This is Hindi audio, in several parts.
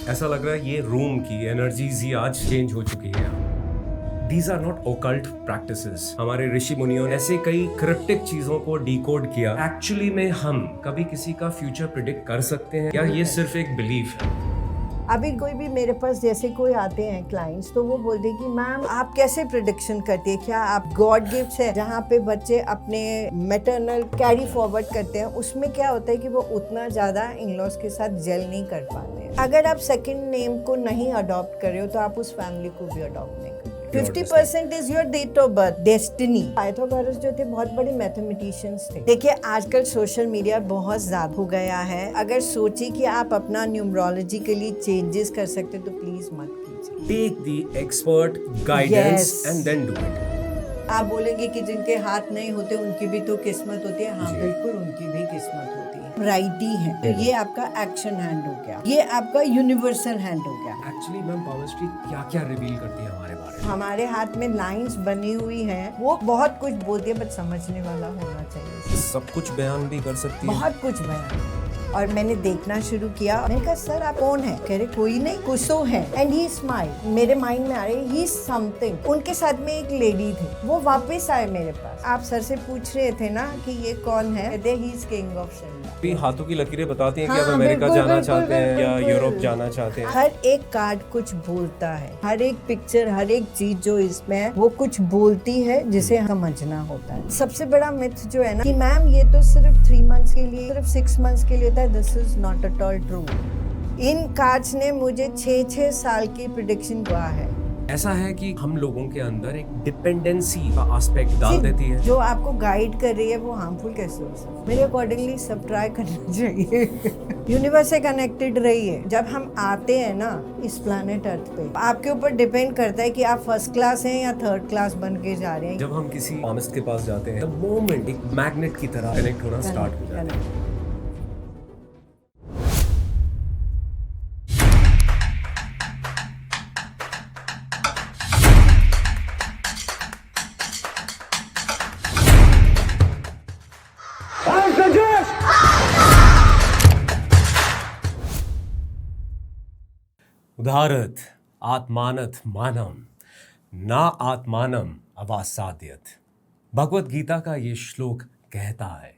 ऐसा लग रहा है ये रूम की एनर्जीज ही आज चेंज हो चुकी है। These are not occult practices. हमारे ऋषि मुनियों ने ऐसे कई क्रिप्टिक चीजों को डिकोड किया। एक्चुअली में हम कभी किसी का फ्यूचर प्रिडिक्ट कर सकते हैं या ये सिर्फ एक बिलीफ है? अभी कोई भी मेरे पास जैसे कोई आते हैं क्लाइंट्स तो वो बोलते हैं कि मैम आप कैसे प्रिडिक्शन करती है, क्या आप गॉड गिफ्ट्स है जहाँ पे बच्चे अपने मैटरनल कैरी फॉरवर्ड करते हैं, उसमें क्या होता है कि वो उतना ज़्यादा इन लॉज के साथ जेल नहीं कर पाते हैं। अगर आप सेकंड नेम को नहीं अडॉप्ट कर रहे हो तो आप उस फैमिली को भी अडॉप्ट नहीं कर 50% is your date of birth, destiny. Pythagoras जो थे बहुत बड़े मैथमेटिशियंस थे। देखिए आजकल सोशल मीडिया बहुत ज्यादा हो गया है, अगर सोचिए कि आप अपना न्यूमरोलॉजी के लिए चेंजेस कर सकते तो प्लीज मत कीजिए। Take the expert guidance and then do it. आप बोलेंगे कि जिनके हाथ नहीं होते उनकी भी तो किस्मत होती है। हाँ बिल्कुल, उनकी भी किस्मत होती है। राइटी है तो ये आपका एक्शन हैंड हो गया, ये आपका यूनिवर्सल हैंड हो गया। एक्चुअली मैम पामिस्ट्री क्या-क्या रिवील करती है हमारे बारे में? हमारे हाथ में लाइंस बनी हुई हैं, वो बहुत कुछ बोलती है, बट समझने वाला होना चाहिए। सब कुछ बयान भी कर सकती है। बहुत कुछ बयान। और मैंने देखना शुरू किया, मैंने कहा सर आप कौन है? कह रहे कोई नहीं, कुछ तो है। And he smile. मेरे माइंड में आ रही ही समथिंग। उनके साथ में एक लेडी थी, वो वापस आए मेरे पास। आप सर से पूछ रहे थे ना कि ये कौन है? कहते he is king of Shimla. भी हाथों की लकीरें बताती हैं कि हाँ, अब अमेरिका बिल्कुल, जाना बिल्कुल, चाहते हैं या बिल्कुल। यूरोप जाना चाहते हैं। हर एक कार्ड कुछ बोलता है, हर एक पिक्चर, हर एक चीज जो इसमें है वो कुछ बोलती है जिसे समझना होता है। सबसे बड़ा मिथ जो है ना कि मैम ये तो सिर्फ 3 मंथ्स के लिए, सिर्फ 6 मंथ्स के लिए होता है, this is not at all true. In cards ने मुझे 6 साल की प्रेडिक्शन हुआ है। ऐसा है कि हम लोगों के अंदर एक डिपेंडेंसी का एस्पेक्ट डाल देती है। जो आपको गाइड कर रही है वो हार्मफुल कैसे हो सकता है? मेरे अकॉर्डिंगली सब ट्राई करना चाहिए। यूनिवर्स से कनेक्टेड रहिए। जब हम आते हैं ना इस प्लैनेट अर्थ पे, आपके ऊपर डिपेंड करता है कि आप फर्स्ट क्लास हैं या थर्ड क्लास बन के जा रहे हैं। जब हम किसी पामिस्ट के पास जाते हैं, द मोमेंट एक मैग्नेट की तरह कनेक्ट होना स्टार्ट हो जाता है। उदारत आत्मानत मानम ना आत्मानम अवासाद्यत। भगवत गीता का ये श्लोक कहता है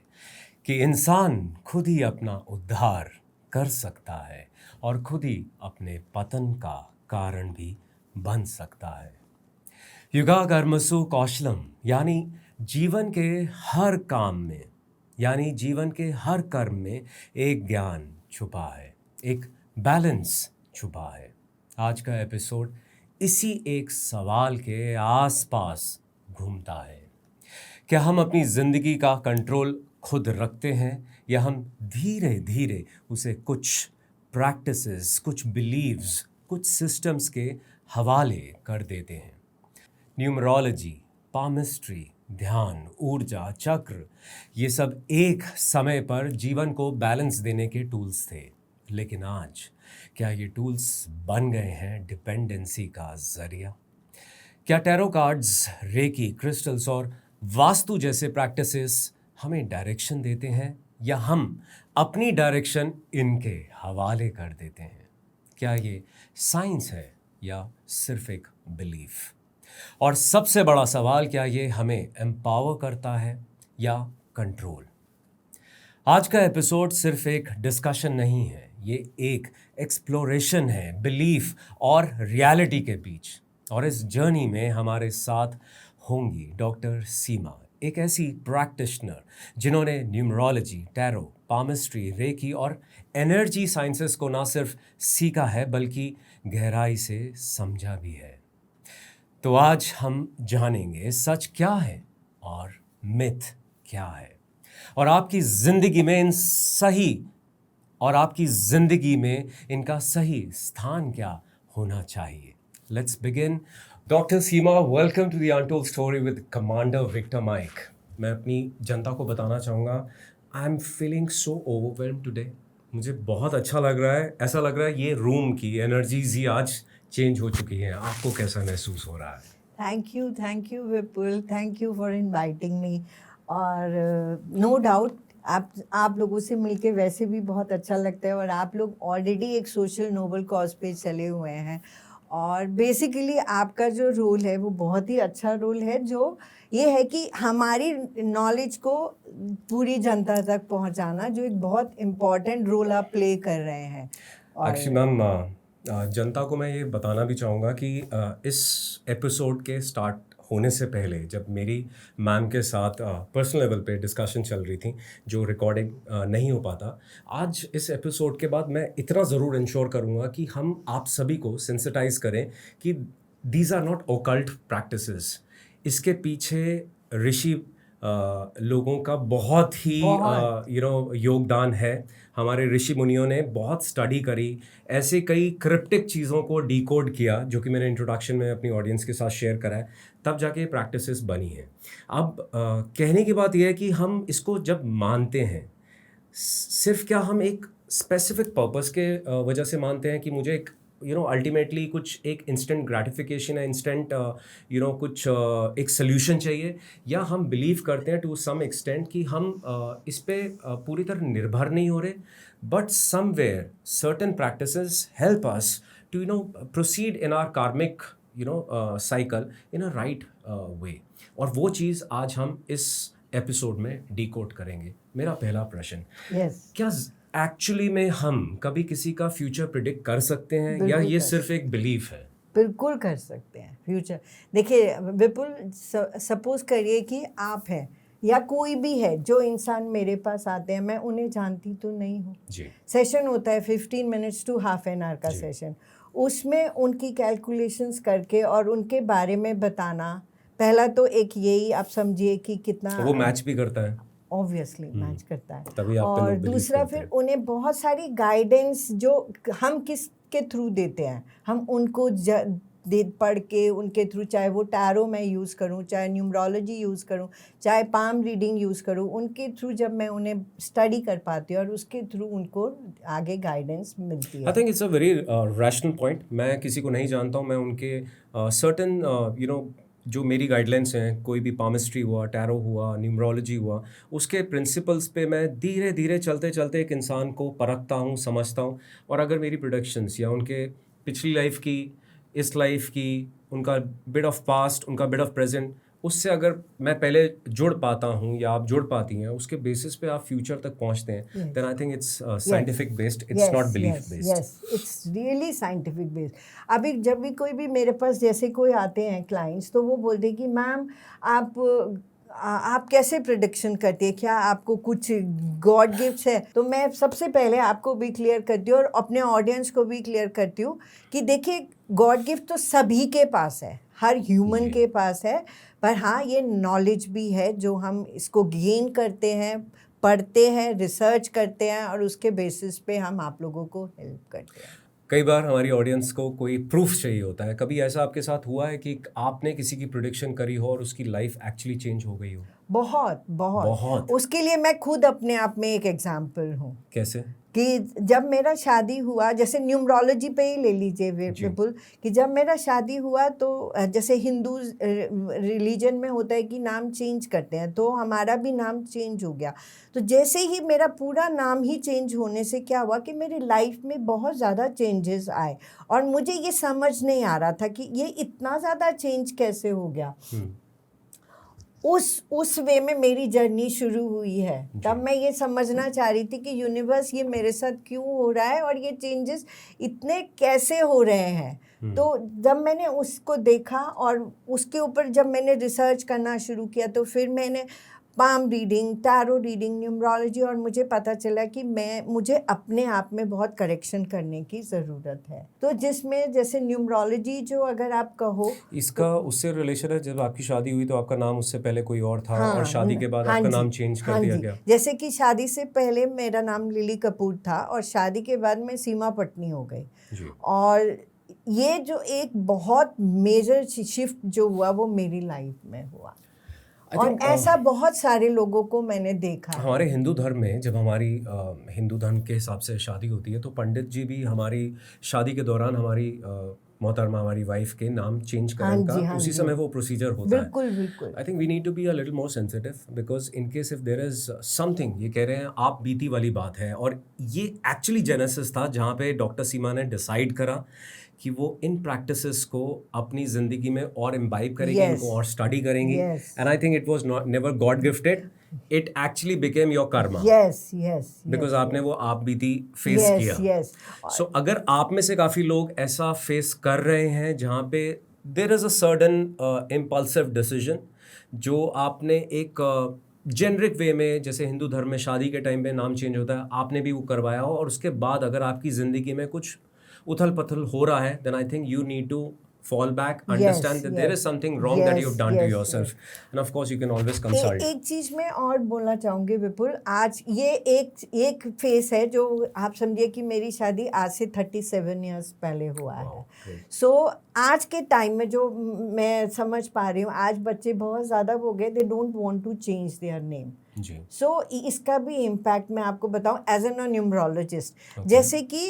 कि इंसान खुद ही अपना उद्धार कर सकता है और खुद ही अपने पतन का कारण भी बन सकता है। युगा कर्मसु कौशलम, यानी जीवन के हर काम में, यानी जीवन के हर कर्म में एक ज्ञान छुपा है, एक बैलेंस छुपा है। आज का एपिसोड इसी एक सवाल के आसपास घूमता है। क्या हम अपनी ज़िंदगी का कंट्रोल खुद रखते हैं या हम धीरे धीरे उसे कुछ प्रैक्टिसेस, कुछ बिलीव्स, कुछ सिस्टम्स के हवाले कर देते हैं? न्यूमरोलॉजी, पामिस्ट्री, ध्यान, ऊर्जा, चक्र, ये सब एक समय पर जीवन को बैलेंस देने के टूल्स थे, लेकिन आज क्या ये टूल्स बन गए हैं डिपेंडेंसी का जरिया? क्या टैरो कार्ड्स, रेकी, क्रिस्टल्स और वास्तु जैसे प्रैक्टिसेस हमें डायरेक्शन देते हैं या हम अपनी डायरेक्शन इनके हवाले कर देते हैं? क्या ये साइंस है या सिर्फ एक बिलीफ? और सबसे बड़ा सवाल, क्या ये हमें एम्पावर करता है या कंट्रोल? आज का एपिसोड सिर्फ एक डिस्कशन नहीं है, ये एक एक्सप्लोरेशन है बिलीफ और रियलिटी के बीच। और इस जर्नी में हमारे साथ होंगी डॉक्टर सीमा, एक ऐसी प्रैक्टिशनर जिन्होंने न्यूमरोलॉजी, टैरो, पामिस्ट्री, रेकी और एनर्जी साइंसेस को ना सिर्फ सीखा है बल्कि गहराई से समझा भी है। तो आज हम जानेंगे सच क्या है और मिथ क्या है, और आपकी जिंदगी में इनका सही स्थान क्या होना चाहिए। Let's begin. Doctor Seema, welcome to the untold story with commander Victor Mike. मैं अपनी जनता को बताना चाहूँगा, I am feeling so overwhelmed today. मुझे बहुत अच्छा लग रहा है, ऐसा लग रहा है ये रूम की एनर्जीज ही आज चेंज हो चुकी हैं। आपको कैसा महसूस हो रहा है? Thank you Vipul, thank you for inviting me. और नो डाउट आप लोगों से मिलके वैसे भी बहुत अच्छा लगता है, और आप लोग ऑलरेडी एक सोशल नोबल कॉज पे चले हुए हैं, और बेसिकली आपका जो रोल है वो बहुत ही अच्छा रोल है, जो ये है कि हमारी नॉलेज को पूरी जनता तक पहुंचाना, जो एक बहुत इम्पोर्टेंट रोल आप प्ले कर रहे हैं। और एक्चुअली मैम, जनता को मैं ये बताना भी चाहूँगा कि इस एपिसोड के स्टार्ट होने से पहले जब मेरी मैम के साथ पर्सनल लेवल पे डिस्कशन चल रही थी, जो रिकॉर्डिंग नहीं हो पाता, आज इस एपिसोड के बाद मैं इतना ज़रूर इंश्योर करूँगा कि हम आप सभी को सेंसिटाइज करें कि these are not occult practices. इसके पीछे ऋषि लोगों का बहुत ही योगदान है। हमारे ऋषि मुनियों ने बहुत स्टडी करी, ऐसे कई क्रिप्टिक चीज़ों को डिकोड किया, जो कि मैंने इंट्रोडक्शन में अपनी ऑडियंस के साथ शेयर करा है, तब जाके प्रैक्टिसेस बनी हैं। अब कहने की बात यह है कि हम इसको जब मानते हैं, सिर्फ क्या हम एक स्पेसिफिक पर्पस के वजह से मानते हैं कि मुझे एक अल्टीमेटली कुछ एक इंस्टेंट ग्रेटिफिकेशन है, इंस्टेंट कुछ एक सोल्यूशन चाहिए, या हम बिलीव करते हैं टू सम एक्सटेंट कि हम इस पे पूरी तरह निर्भर नहीं हो रहे, but somewhere certain practices help us to proceed in our karmic cycle in a right way. और वो चीज़ आज हम इस एपिसोड में डिकोड करेंगे। मेरा पहला प्रश्न, क्या एक्चुअली में हम कभी किसी का फ्यूचर प्रिडिक्ट कर सकते हैं, या ये सिर्फ एक बिलीफ है? बिल्कुल कर सकते हैं फ्यूचर। देखिए विपुल, सपोज करिए कि आप हैं या कोई भी है, जो इंसान मेरे पास आते हैं, मैं उन्हें जानती तो नहीं हूँ जी। सेशन होता है 15 minutes to half an hour का सेशन, उसमें उनकी कैलकुलेशंस करके और उनके बारे में बताना, पहला तो एक यही आप समझिए कि कितना वो मैच भी करता है, ऑब्वियसली मैच करता है, तभी आप पे और लोग दूसरा फिर उन्हें बहुत सारी गाइडेंस जो हम किसके थ्रू देते हैं, हम उनको पढ़ के उनके थ्रू, चाहे वो टैरो मैं यूज़ करूं, चाहे न्यूमरोलॉजी यूज़ करूं, चाहे पाम रीडिंग यूज़ करूं, उनके थ्रू जब मैं उन्हें स्टडी कर पाती हूँ और उसके थ्रू उनको आगे गाइडेंस मिलती है। आई think it's a very rational point. मैं किसी को नहीं जानता हूँ, मैं उनके सर्टेन जो मेरी गाइडलाइंस हैं, कोई भी पामिस्ट्री हुआ, टैरो हुआ, न्यूमरोलॉजी हुआ, उसके प्रिंसिपल्स पे मैं धीरे धीरे चलते चलते एक इंसान को परखता हूँ, समझता हूँ, और अगर मेरी प्रेडिक्शंस या उनके पिछली लाइफ की, इस लाइफ की, उनका बिट ऑफ पास्ट, उनका बिट ऑफ प्रेजेंट, उससे अगर मैं पहले जुड़ पाता हूँ या आप जुड़ पाती हैं, उसके बेसिस पे आप फ्यूचर तक पहुँचते हैं, then I think it's scientific based, it's not belief based. Yes, it's really scientific based. अभी जब भी कोई भी मेरे पास जैसे कोई आते हैं क्लाइंट्स, तो वो बोलते हैं कि मैम आप कैसे प्रिडिक्शन करती है, क्या आपको कुछ गॉड गिफ्ट्स है? तो मैं सबसे पहले आपको भी क्लियर करती हूँ और अपने ऑडियंस को भी क्लियर करती हूँ कि देखिए, गॉड गिफ्ट तो सभी के पास है, हर ह्यूमन के पास है, पर हाँ, ये नॉलेज भी है जो हम इसको गेन करते हैं, पढ़ते हैं, रिसर्च करते हैं, और उसके बेसिस पे हम आप लोगों को हेल्प करते हैं। कई बार हमारी ऑडियंस को कोई प्रूफ चाहिए होता है। कभी ऐसा आपके साथ हुआ है कि आपने किसी की प्रेडिक्शन करी हो और उसकी लाइफ एक्चुअली चेंज हो गई हो? बहुत बहुत। उसके लिए मैं खुद अपने आप में एक एग्जाम्पल हूँ। कैसे? कि जब मेरा शादी हुआ, जैसे न्यूमरोलॉजी पे ही ले लीजिए विपुल, कि जब मेरा शादी हुआ तो जैसे हिंदू रिलीजन में होता है कि नाम चेंज करते हैं, तो हमारा भी नाम चेंज हो गया। तो जैसे ही मेरा पूरा नाम ही चेंज होने से क्या हुआ कि मेरी लाइफ में बहुत ज़्यादा चेंजेस आए, और मुझे ये समझ नहीं आ रहा था कि ये इतना ज़्यादा चेंज कैसे हो गया। उस वे में मेरी जर्नी शुरू हुई है। तब मैं ये समझना चाह रही थी कि यूनिवर्स ये मेरे साथ क्यों हो रहा है और ये चेंजेस इतने कैसे हो रहे हैं। तो जब मैंने उसको देखा और उसके ऊपर जब मैंने रिसर्च करना शुरू किया, तो फिर मैंने palm reading, tarot reading, numerology, और मुझे पता चला कि मुझे अपने आप में बहुत करेक्शन करने की ज़रूरत है। तो जिसमें जैसे न्यूमरोलॉजी जो अगर आप कहो, इसका उससे रिलेशन है, जब आपकी शादी हुई तो आपका नाम उससे पहले कोई और था, और शादी के बाद आपका नाम चेंज कर दिया गया। जैसे कि शादी से पहले मेरा नाम लिली कपूर था और शादी के बाद मैं सीमा पटनी हो गई। और ये जो एक बहुत मेजर शिफ्ट जो हुआ वो मेरी लाइफ में हुआ, और ऐसा बहुत सारे लोगों को मैंने देखा। हमारे हिंदू धर्म में जब हमारी हिंदू धर्म के हिसाब से शादी होती है, तो पंडित जी भी हमारी शादी के दौरान हमारी मोहतरमा हमारी वाइफ के नाम चेंज हाँ करने जी, का हाँ उसी जी। समय वो प्रोसीजर होता है। बिल्कुल बिल्कुल। I think we need to be a little more sensitive because in case if there is something, ये कह रहे हैं आप बीती वाली बात है, और ये एक्चुअली जेनेसिस था जहाँ पे डॉक्टर सीमा ने डिसाइड करा कि वो इन प्रैक्टिसेस को अपनी ज़िंदगी में और इम्बाइब करेंगे, Yes. इनको और स्टडी करेंगी। Yes. And I think it was not never God gifted, it actually became your Karma, yes yes because आपने वो आप बीती फेस किया। यस सो अगर आप में से काफ़ी लोग ऐसा फेस कर रहे हैं जहाँ पे there is a certain impulsive decision जो आपने एक जेनरिक वे में, जैसे हिंदू धर्म में शादी के टाइम पे नाम चेंज होता है, आपने भी वो करवाया हो, और उसके बाद अगर आपकी ज़िंदगी में कुछ उथल पथल हो रहा है, then I think you need to fall back, understand that there is something wrong that you've done to yourself, and of course you can always consult. एक चीज मैं और बोलना चाहूंगी विपुल, आज ये एक फेस है जो आप समझिए कि मेरी शादी आज से 37 इयर्स पहले हुआ है। सो आज के टाइम में जो मैं समझ पा रही हूँ, आज बच्चे बहुत ज़्यादा हो गए, they don't want to change their name. जी। सो इसका भी इम्पैक्ट मैं आपको बताऊं एज एन न्यूमरोलॉजिस्ट, जैसे कि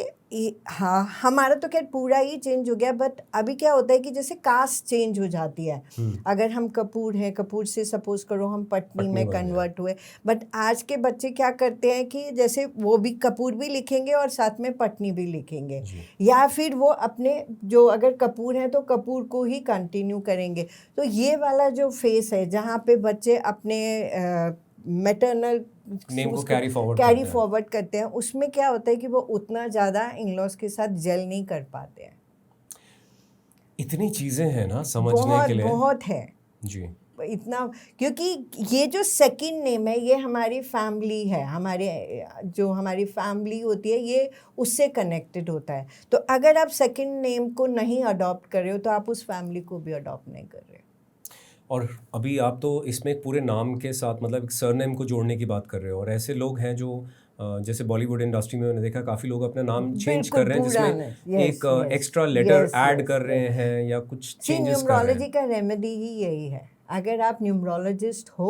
हाँ हमारा तो खैर पूरा ही चेंज हो गया, बट अभी क्या होता है कि जैसे कास्ट चेंज हो जाती है। अगर हम कपूर हैं, कपूर से सपोज करो हम पटनी में कन्वर्ट हुए, बट आज के बच्चे क्या करते हैं कि जैसे वो भी कपूर भी लिखेंगे और साथ में पटनी भी लिखेंगे, या फिर वो अपने जो अगर कपूर हैं तो कपूर को ही कंटिन्यू करेंगे। तो ये वाला जो फेस है जहाँ पे बच्चे अपने मैटरनल नेम को कैरी फॉरवर्ड करते हैं, उसमें क्या होता है कि वो उतना ज़्यादा इन-लॉज के साथ जेल नहीं कर पाते हैं। इतनी चीज़ें हैं ना समझने के लिए, बहुत है जी इतना, क्योंकि ये जो सेकंड नेम है ये हमारी फैमिली है, जो हमारी फैमिली होती है ये उससे कनेक्टेड होता है। तो अगर आप सेकंड नेम को नहीं अडॉप्ट कर रहे हो तो आप उस फैमिली को भी अडॉप्ट नहीं कर रहे हो। और अभी आप तो इसमें एक पूरे नाम के साथ मतलब एक सरनेम को जोड़ने की बात कर रहे हो, और ऐसे लोग हैं जो जैसे बॉलीवुड इंडस्ट्री में मैंने देखा काफ़ी लोग अपना नाम चेंज कर रहे हैं, जिसमें एक एक्स्ट्रा लेटर ऐड कर रहे हैं या कुछ चेंजेस कर रहे हैं। न्यूमरोलॉजी का रेमेडी ही यही है। अगर आप न्यूमरोलॉजिस्ट हो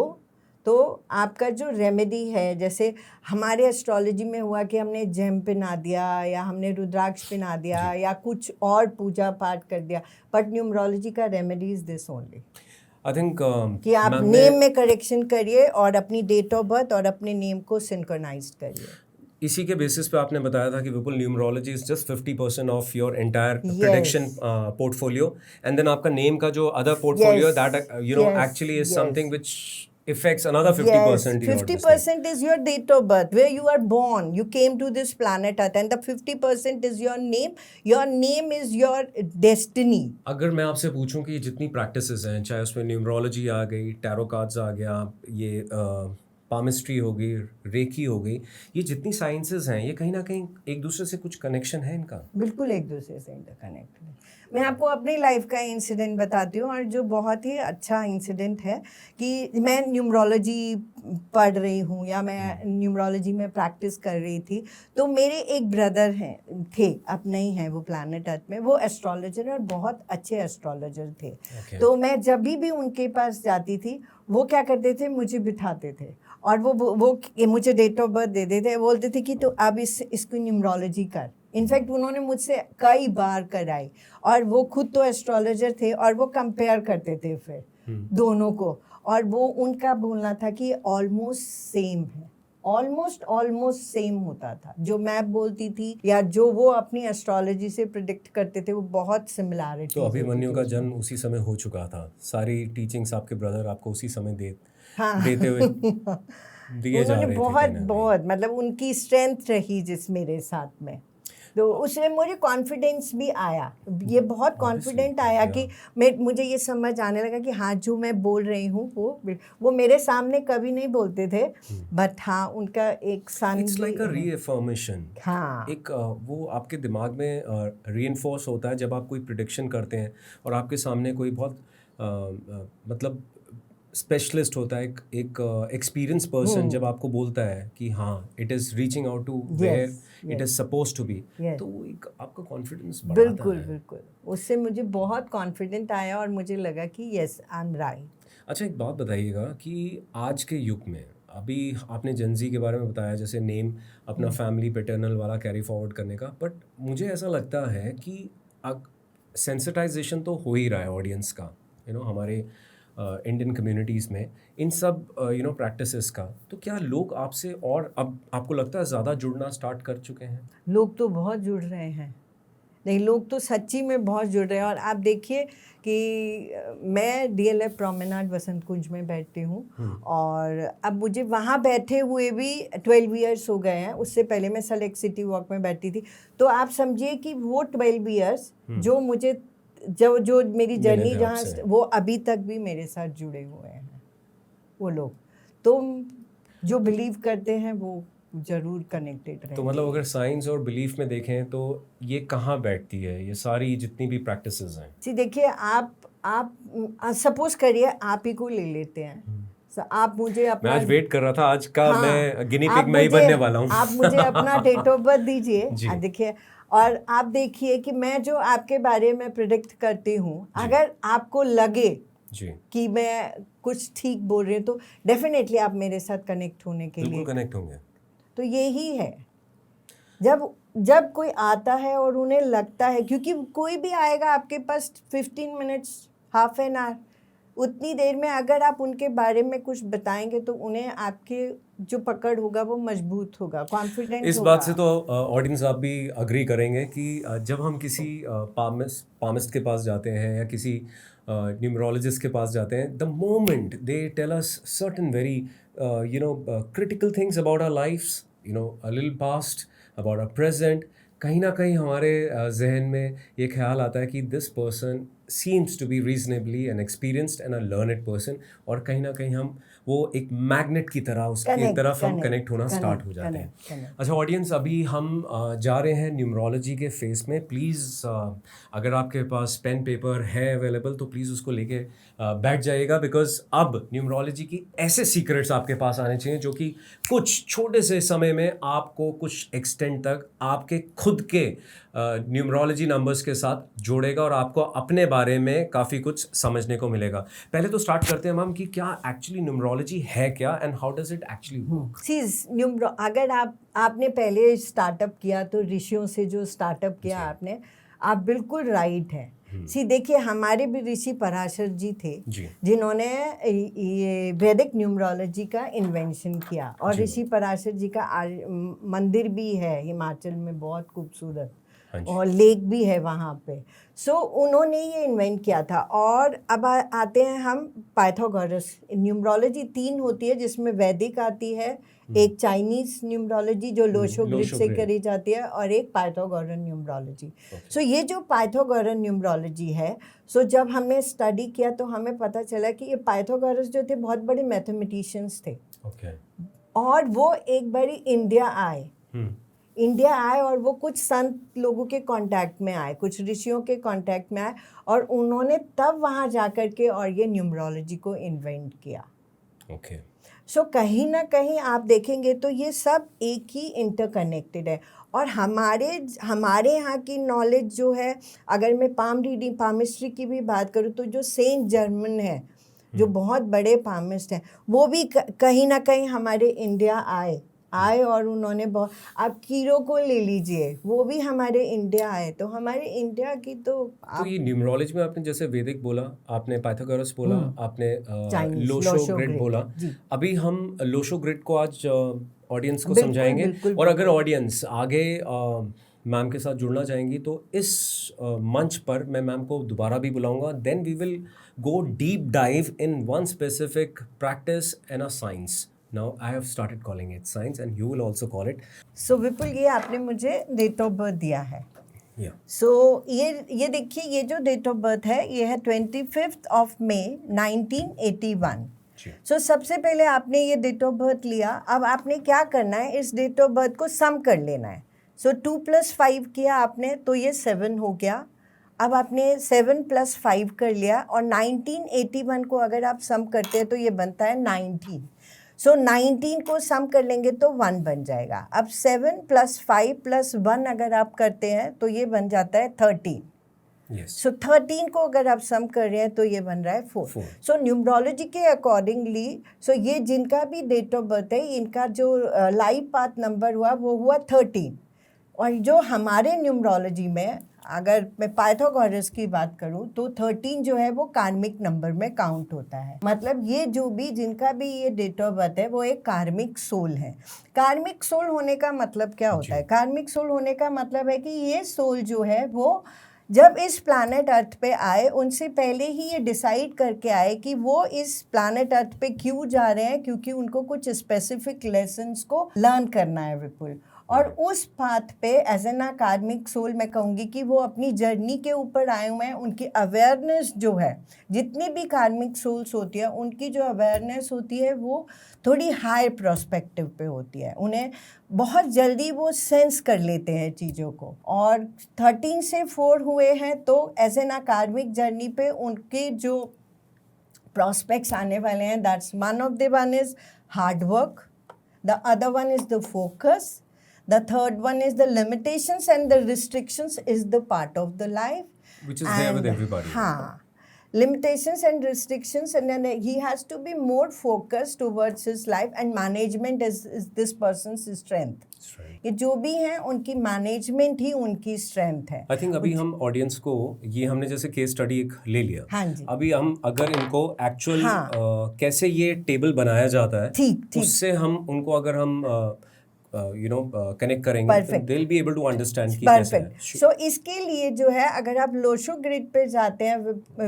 तो आपका जो रेमेडी है, जैसे हमारे एस्ट्रोलॉजी में हुआ कि हमने जेम पिना दिया या हमने रुद्राक्ष पिना दिया या कुछ और पूजा पाठ कर दिया, बट न्यूमरोलॉजी का remedy is this only. I think कि आप नेम में करेक्शन करिए और अपनी डेट ऑफ बर्थ और अपने नेम को सिंक्रोनाइज करिए। इसी के बेसिस पे आपने बताया था कि Vipul numerology is just 50% of your entire prediction portfolio, and then आपका नेम का जो other portfolio that you know actually is something which affects another 50%. 50% is your date of birth, where you are born, you came to this planet Earth, and the 50% is your name. Your name is your destiny. अगर मैं आपसे पूछूं कि जितनी प्रैक्टिसेस हैं, चाहे उसमें न्यूमरोलॉजी आ गई, टैरो कार्ड्स आ गया, ये पामिस्ट्री हो गई, रेकी हो गई, ये जितनी साइंसेस हैं, ये कहीं ना कहीं एक दूसरे से कुछ कनेक्शन है इनका? बिल्कुल एक दूसरे से इंटरकनेक्टेड है। मैं आपको अपनी लाइफ का इंसिडेंट बताती हूँ, और जो बहुत ही अच्छा इंसिडेंट है कि मैं न्यूमरोलॉजी पढ़ रही हूँ या मैं न्यूमरोलॉजी में प्रैक्टिस कर रही थी, तो मेरे एक ब्रदर थे, अब नहीं हैं वो प्लैनेट अर्थ में, वो एस्ट्रोलॉजर और बहुत अच्छे एस्ट्रोलॉजर थे। तो मैं जब भी उनके पास जाती थी, वो क्या करते थे, मुझे बिठाते थे और वो मुझे डेट ऑफ बर्थ दे देते, बोलते थे कि तो अब इसको न्यूमरोलॉजी कर। इनफैक्ट उन्होंने मुझसे कई बार कराई, और वो खुद तो एस्ट्रोलॉजर थे और वो कंपेयर करते थे फिर दोनों को, और वो उनका बोलना था कि ऑलमोस्ट सेम है, ऑलमोस्ट सेम होता था जो मैं बोलती थी या जो वो अपनी एस्ट्रोलॉजी से प्रिडिक्ट करते थे, वो बहुत सिमिलैरिटी। तो अभिमन्यु का जन्म उसी समय हो चुका था, सारी टीचिंग्स आपके ब्रदर आपको उसी समय देते हुए दिए जा रहे थे। बहुत मतलब उनकी स्ट्रेंथ रही जिस मेरे साथ में, तो उसमें मुझे कॉन्फिडेंस भी आया, ये बहुत कॉन्फिडेंट आया कि मुझे ये समझ आने लगा कि हाँ जो मैं बोल रही हूँ वो मेरे सामने कभी नहीं बोलते थे, बट हाँ उनका एक सन, इट्स लाइक अ रीअफर्मेशन। हाँ, एक वो आपके दिमाग में रीइंफोर्स होता है जब आप कोई प्रेडिक्शन करते हैं और आपके सामने कोई बहुत मतलब स्पेशलिस्ट होता है, एक एक्सपीरियंस पर्सन जब आपको बोलता है कि हाँ it is reaching out to where it is suppose to be, तो एक आपका कॉन्फिडेंस बढ़ाता है। बिल्कुल उससे मुझे बहुत कॉन्फिडेंट आया और मुझे लगा कि यस आई एम राइट। अच्छा, एक बात बताइएगा कि आज के युग में, अभी आपने जेनजी के बारे में बताया, जैसे नेम अपना फैमिली पैटर्नल वाला कैरी फॉरवर्ड करने का, बट मुझे ऐसा लगता है कि सेंसिटाइजेशन तो हो ही रहा है ऑडियंस का, हमारे इंडियन कम्युनिटीज़ में इन सब प्रैक्टिसेस का, तो क्या लोग आपसे और अब आपको लगता है ज़्यादा जुड़ना स्टार्ट कर चुके हैं? लोग तो बहुत जुड़ रहे हैं, नहीं लोग तो सच्ची में बहुत जुड़ रहे हैं। और आप देखिए कि मैं DLF प्रोमेनाड वसंत कुंज में बैठती हूँ, और अब मुझे वहाँ बैठे हुए भी 12 इयर्स हो गए हैं। उससे पहले मैं सेलेक्ट सिटी वॉक में बैठती थी। तो आप समझिए कि वो 12 इयर्स जो मुझे जो मेरी जर्नी जहाँ वो अभी तक भी मेरे साथ जुड़े हुए हैं वो लोग। तो जो बिलीव करते हैं वो जरूर कनेक्टेड रहे। तो मतलब अगर साइंस और बिलीफ में देखें तो ये कहाँ बैठती है, ये सारी जितनी भी प्रैक्टिसेस हैं? जी देखिए, आप सपोज करिए आप ही को ले लेते हैं। आप मुझे अपना, मैं आज वेट कर रहा था आज का, हाँ, मैं गिनी पिग मैं ही बनने वाला हूँ। आप मुझे अपना डेट ऑफ बर्थ दीजिए, जी। देखिए, और आप देखिए कि मैं जो आपके बारे में प्रिडिक्ट करती हूँ, अगर आपको लगे जी, कि मैं कुछ ठीक बोल रही हूँ तो डेफिनेटली आप मेरे साथ कनेक्ट होने के लिए बिल्कुल कनेक्ट होंगे। तो यही है, जब कोई आता है और उन्हें लगता है, क्योंकि कोई भी आएगा आपके पास 15 मिनट्स, हाफ एन आवर, उतनी देर में अगर आप उनके बारे में कुछ बताएंगे तो उन्हें आपके जो पकड़ होगा वो मजबूत होगा, कॉन्फिडेंट होगा। इस बात से तो ऑडियंस आप भी अग्री करेंगे कि जब हम किसी पामिस्ट के पास जाते हैं या किसी न्यूमरोलॉजिस्ट के पास जाते हैं, the moment they tell us certain very critical things about our lives, a little past, about our present, कहीं ना कहीं हमारे जहन में ये ख्याल आता है कि this person seems to be reasonably an experienced and a learned person, और कहीं ना कहीं हम वो एक मैग्नेट की तरह उसकी तरफ हम कनेक्ट होना स्टार्ट हो जाते हैं। अच्छा ऑडियंस, अभी हम जा रहे हैं न्यूमरोलॉजी के फेस में। प्लीज़ अगर आपके पास पेन पेपर है अवेलेबल तो प्लीज़ उसको लेके बैठ जाइएगा, बिकॉज अब न्यूमरोलॉजी की ऐसे सीक्रेट्स आपके पास आने चाहिए जो कि कुछ छोटे से समय में आपको कुछ एक्सटेंट तक आपके खुद के न्यूमरोलॉजी नंबर्स के साथ जोड़ेगा और आपको अपने बारे में काफ़ी कुछ समझने को मिलेगा। पहले तो स्टार्ट करते हैं मैम कि क्या एक्चुअली न्यूमरोलॉजी है क्या, and how does it actually work? अगर आपने पहले स्टार्टअप किया तो ऋषियों से जो स्टार्टअप किया आपने, आप बिल्कुल राइट है। देखिए, हमारे भी ऋषि पराशर जी थे जिन्होंने ये वैदिक न्यूमरोलॉजी का इन्वेंशन किया, और ऋषि पराशर जी का मंदिर भी है हिमाचल में, बहुत खूबसूरत, और लेक भी है वहाँ पे। उन्होंने ये इन्वेंट किया था। और अब आते हैं हम पाइथागोरस। न्यूमरोलॉजी 3 होती है, जिसमें वैदिक आती है, एक चाइनीज न्यूमरोलॉजी जो लोशो ग्रिड से करी जाती है, और एक पाइथागोरन न्यूमरोलॉजी। ये जो पाइथागोरन न्यूमरोलॉजी है, जब हमने स्टडी किया तो हमें पता चला कि ये पाइथागोरस जो थे बहुत बड़े मैथमेटिशियंस थे। और वो एक बारी इंडिया आए और वो कुछ संत लोगों के कांटेक्ट में आए, कुछ ऋषियों के कांटेक्ट में आए, और उन्होंने तब वहाँ जाकर के और ये न्यूमरोलॉजी को इन्वेंट किया। कहीं ना कहीं आप देखेंगे तो ये सब एक ही इंटरकनेक्टेड है। और हमारे यहाँ की नॉलेज जो है, अगर मैं पामिस्ट्री की भी बात करूँ तो जो सेंट जर्मन है, जो बहुत बड़े पामिस्ट हैं, वो भी कहीं ना कहीं हमारे इंडिया आए और उन्होंने आप कीरो को ले लीजिए, वो भी हमारे इंडिया आए। तो हमारे इंडिया की तो ये न्यूमरोलॉजी में आपने जैसे वैदिक बोला, आपने पाइथागोरस बोला, आपने लोशो ग्रिड बोला। अभी हम लोशो ग्रिड को आज ऑडियंस को समझाएंगे, और अगर ऑडियंस आगे मैम के साथ जुड़ना चाहेंगी तो इस मंच पर मैं मैम को दोबारा भी बुलाऊंगा। Then we will go deep dive in one specific practice and a science. Now I have started calling it science and you will also call it. विपुल, ये आपने मुझे डेट ऑफ बर्थ दिया है। ये देखिए, ये जो डेट ऑफ बर्थ है ये है 25 मई 1981। सबसे पहले आपने ये डेट ऑफ बर्थ लिया। अब आपने क्या करना है, इस डेट ऑफ बर्थ को सम कर लेना है। 2 + 5 किया आपने तो ये 7 हो गया। अब आपने 7 + 5 कर लिया, और 1981 को अगर आप सम करते हैं तो ये बनता है 19। 19 को सम कर लेंगे तो 1 बन जाएगा। अब 7 + 5 + 1 अगर आप करते हैं तो ये बन जाता है 13। 13 को अगर आप सम कर रहे हैं तो ये बन रहा है 4। न्यूमरोलॉजी के अकॉर्डिंगली ये जिनका भी डेट ऑफ बर्थ है, इनका जो लाइफ पाथ नंबर हुआ वो हुआ 13। और जो हमारे न्यूमरोलॉजी में अगर मैं पाइथागोरस की बात करूं तो 13 जो है वो कार्मिक नंबर में काउंट होता है। मतलब ये जो भी जिनका भी ये डेट ऑफ बर्थ है वो एक कार्मिक सोल है। कार्मिक सोल होने का मतलब क्या होता है? कार्मिक सोल होने का मतलब है कि ये सोल जो है वो जब इस प्लैनेट अर्थ पे आए उनसे पहले ही ये डिसाइड करके आए कि वो इस प्लैनेट अर्थ पे क्यों जा रहे हैं, क्योंकि उनको कुछ स्पेसिफिक लेसन्स को लर्न करना है विपुल। और उस पाथ पे एज एन कार्मिक सोल मैं कहूँगी कि वो अपनी जर्नी के ऊपर आए हुए हैं। उनकी अवेयरनेस जो है, जितनी भी कार्मिक सोल्स होती है उनकी जो अवेयरनेस होती है वो थोड़ी हायर प्रोस्पेक्टिव पे होती है। उन्हें बहुत जल्दी वो सेंस कर लेते हैं चीज़ों को। और 13 से 4 हुए हैं तो एज एन कार्मिक जर्नी पे उनके जो prospects आने वाले हैं, that's one of the one is hard work, the other one is the focus, the third one is the limitations and the restrictions is the part of the life, which is there with everybody. हाँ, limitations and restrictions, and then he has to be more focused towards his life, and management is this person's strength. ये जो भी हैं उनकी मैनेजमेंट ही उनकी स्ट्रेंथ है। आई थिंक अभी हम ऑडियंस को ये हमने जैसे केस स्टडी एक ले लिया। हाँ जी। अभी हम अगर इनको एक्चुअल कैसे ये टेबल बनाया जाता है ठीक उससे हम उनको अगर हम कनेक्ट करेंगे तो they will be able to understand कि कैसे है। सो इसके लिए जो है अगर आप लोशो ग्रिड पे जाते हैं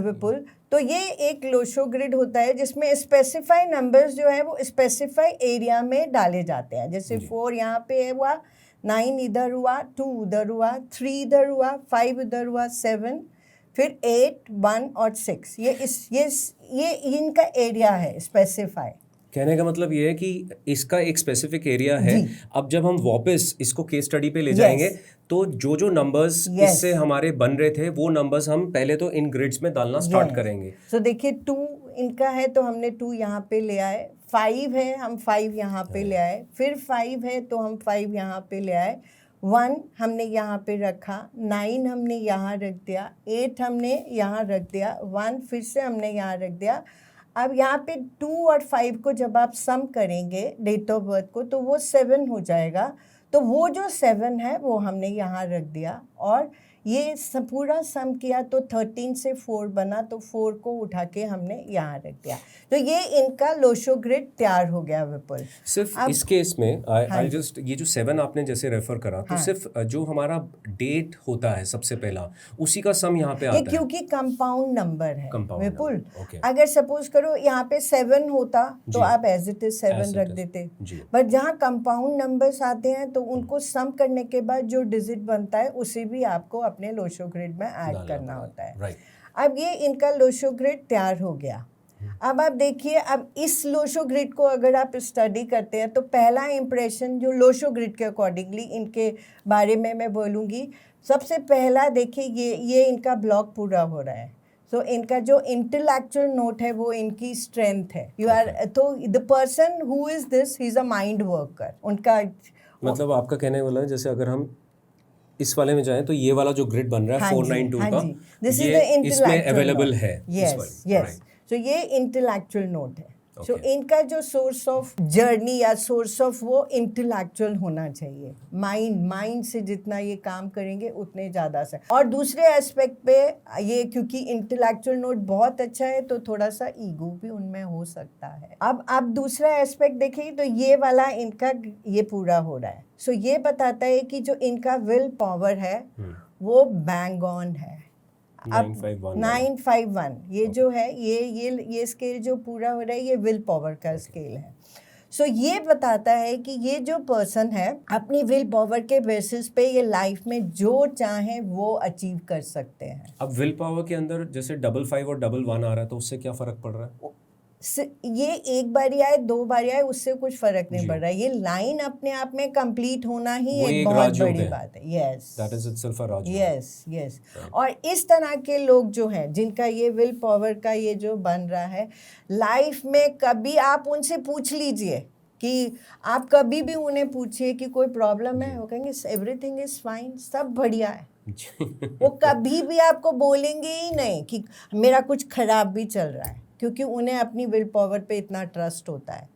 विपुल, तो ये एक लोशो ग्रिड होता है जिसमें स्पेसिफाई नंबर्स जो है वो स्पेसिफाई एरिया में डाले जाते हैं। जैसे 4 यहाँ पे हुआ, 9 इधर हुआ, 2 उधर हुआ, 3 इधर हुआ, 5 इधर हुआ, 7, फिर 8, 1 और 6। ये इनका एरिया है स्पेसिफाई। कहने का मतलब ये है कि इसका एक स्पेसिफिक एरिया है। अब जब हम वापस इसको केस स्टडी पे ले जाएंगे तो जो नंबर्स इससे हमारे बन रहे थे वो नंबर्स हम पहले तो इन ग्रिड्स में डालना स्टार्ट करेंगे। तो देखिए 2 इनका है तो हमने 2 यहाँ पे ले आए, 5 है हम 5 यहाँ पे ले आए, फिर 5 है तो हम 5 यहाँ पे ले आए, 1 हमने यहाँ पे रखा, 9 हमने यहाँ रख दिया, 8 हमने यहाँ रख दिया, 1 फिर से हमने यहाँ रख दिया। अब यहाँ पे 2 और 5 को जब आप सम करेंगे डेट ऑफ बर्थ को तो वो 7 हो जाएगा। तो वो जो 7 है वो हमने यहाँ रख दिया और ये पूरा सम किया तो 13 से 4 बना, तो 4 को उठा के हमने यहाँ रख दिया। तो ये इनका लोशो ग्रिड तैयार हो गया विपुल। सिर्फ इस केस में आई जस्ट ये जो 7 आपने जैसे रेफर करा तो सिर्फ जो हमारा डेट होता है सबसे पहला उसी का सम यहाँ पे आता है, क्योंकि कंपाउंड नंबर है विपुल। okay. अगर सपोज करो यहाँ पे 7 होता तो आप एज इट इज 7 रख देते, बट जहाँ कंपाउंड नंबर्स आते हैं तो उनको सम करने के बाद जो डिजिट बनता है उसे भी आपको अपने लोशो ग्रिड में ऐड करना होता है। अब ये इनका लोशो ग्रिड तैयार हो गया। अब आप देखिए, अब इस लोशो ग्रिड को अगर आप स्टडी करते हैं तो पहला इंप्रेशन जो लोशो ग्रिड के अकॉर्डिंगली इनके बारे में मैं बोलूँगी, सबसे पहला देखिए ये इनका ब्लॉक पूरा हो रहा है। तो इनका जो इंटेलेक्चुअल नोट है वो इनकी स्ट्रेंथ है। यू आर तो the person who is this, he is a mind worker. उनका मतलब आपका कहने वाला है जैसे अगर हम इस वाले में जाएं तो ये वाला जो ग्रिड बन रहा है 492 का, ये इसमें अवेलेबल है। यस सो ये इंटेलेक्चुअल नोट है। सो इनका जो सोर्स ऑफ जर्नी या सोर्स ऑफ वो इंटेलेक्चुअल होना चाहिए। माइंड से जितना ये काम करेंगे उतने ज़्यादा से। और दूसरे एस्पेक्ट पे ये क्योंकि इंटेलेक्चुअल नोट बहुत अच्छा है तो थोड़ा सा ईगो भी उनमें हो सकता है। अब आप दूसरा एस्पेक्ट देखिए तो ये वाला इनका ये पूरा हो रहा है। सो ये बताता है कि जो इनका विल पावर है वो बैंग ऑन है। 951 ये जो है ये स्केल जो पूरा हो रहा है ये विल पावर का स्केल है। सो ये बताता है कि ये जो पर्सन है अपनी विल पावर के बेसिस पे ये लाइफ में जो चाहे वो अचीव कर सकते हैं। अब विल पावर के अंदर जैसे 55 और 11 आ रहा है तो उससे क्या फर्क पड़ रहा है? ये एक बारी आए 2 बारी आए उससे कुछ फर्क नहीं पड़ रहा है। ये लाइन अपने आप में कंप्लीट होना ही एक बहुत बड़ी बात है। Yes, that is itself a Rajyoga. Yes और इस तरह के लोग जो हैं जिनका ये विल पावर का ये जो बन रहा है, लाइफ में कभी आप उनसे पूछ लीजिए कि आप कभी भी उन्हें पूछिए कि कोई प्रॉब्लम है, वो कहेंगे एवरीथिंग इज फाइन, सब बढ़िया है। वो कभी भी आपको बोलेंगे ही नहीं कि मेरा कुछ खराब भी चल रहा है, क्योंकि उन्हें अपनी विल पावर पे इतना ट्रस्ट होता है।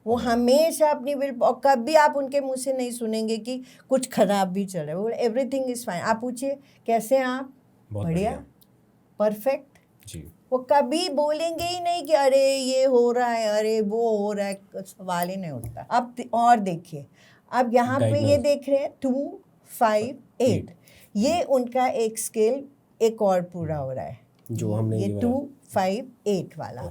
वो हमेशा अपनी विल, और कभी आप उनके मुंह से नहीं सुनेंगे कि कुछ खराब भी चल रहा है। वो एवरीथिंग इज फाइन। आप पूछिए कैसे हैं आप? बहुत बढ़िया, परफेक्ट। जी। वो कभी बोलेंगे ही नहीं कि अरे ये हो रहा है, अरे वो हो रहा है, सवाल ही नहीं उठता। अब और देखिए, अब यहाँ पे ये देख रहे हैं 2, 5, 8, ये उनका एक स्केल एक और पूरा हो रहा है, जो हमने ये 2, 5, 8 वाला।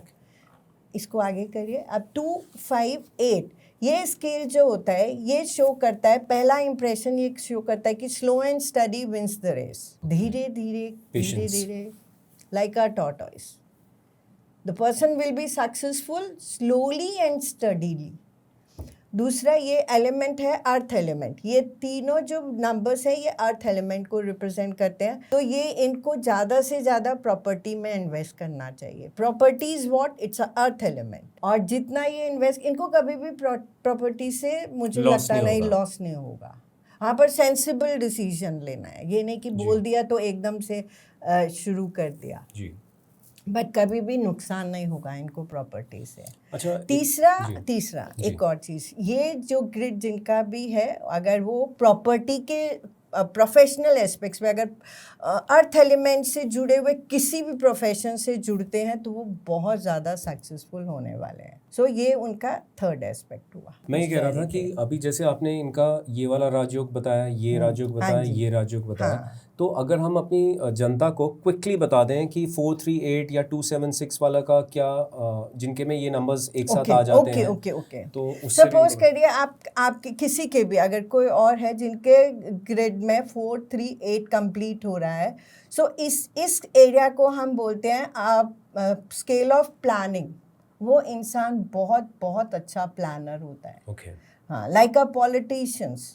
इसको आगे करिए। अब 2, 5, 8 ये स्केल जो होता है ये शो करता है, पहला इंप्रेशन ये शो करता है कि slow and study wins the race. धीरे धीरे धीरे धीरे, like a tortoise. The person will be successful slowly and steadily. दूसरा ये एलिमेंट है अर्थ एलिमेंट। ये तीनों जो नंबर्स हैं ये अर्थ एलिमेंट को रिप्रेजेंट करते हैं। तो ये इनको ज़्यादा से ज़्यादा प्रॉपर्टी में इन्वेस्ट करना चाहिए। Property is what? It's a earth element. और जितना ये इन्वेस्ट, इनको कभी भी प्रॉपर्टी से मुझे लगता नहीं लॉस नहीं होगा। हाँ, पर सेंसिबल डिसीजन लेना है, ये नहीं कि बोल दिया तो एकदम से शुरू कर दिया जी। बट कभी भी नुकसान नहीं होगा इनको प्रॉपर्टी से। अच्छा, तीसरा एक और चीज़, ये जो ग्रिड जिनका भी है, अगर वो प्रॉपर्टी के प्रोफेशनल एस्पेक्ट्स में अगर अर्थ एलिमेंट से जुड़े हुए किसी भी प्रोफेशन से जुड़ते हैं तो वो बहुत ज़्यादा सक्सेसफुल होने वाले हैं। सो ये उनका थर्ड एस्पेक्ट हुआ। मैं ये कह रहा था कि अभी जैसे आपने इनका ये वाला राजयोग बताया, ये राजयोग बताया, ये राजयोग बताया, तो अगर हम अपनी जनता को क्विकली बता दें कि 438 या 276 वाला का क्या, जिनके में ये नंबर्स एक साथ आ जाते हैं। ओके। तो सपोज करिए आपके किसी के भी अगर कोई और है जिनके ग्रिड में 438 कंप्लीट हो रहा है, सो इस एरिया को हम बोलते हैं स्केल ऑफ प्लानिंग। वो इंसान बहुत बहुत अच्छा प्लानर होता है। ओके, हाँ, लाइक अ पॉलिटिशियंस।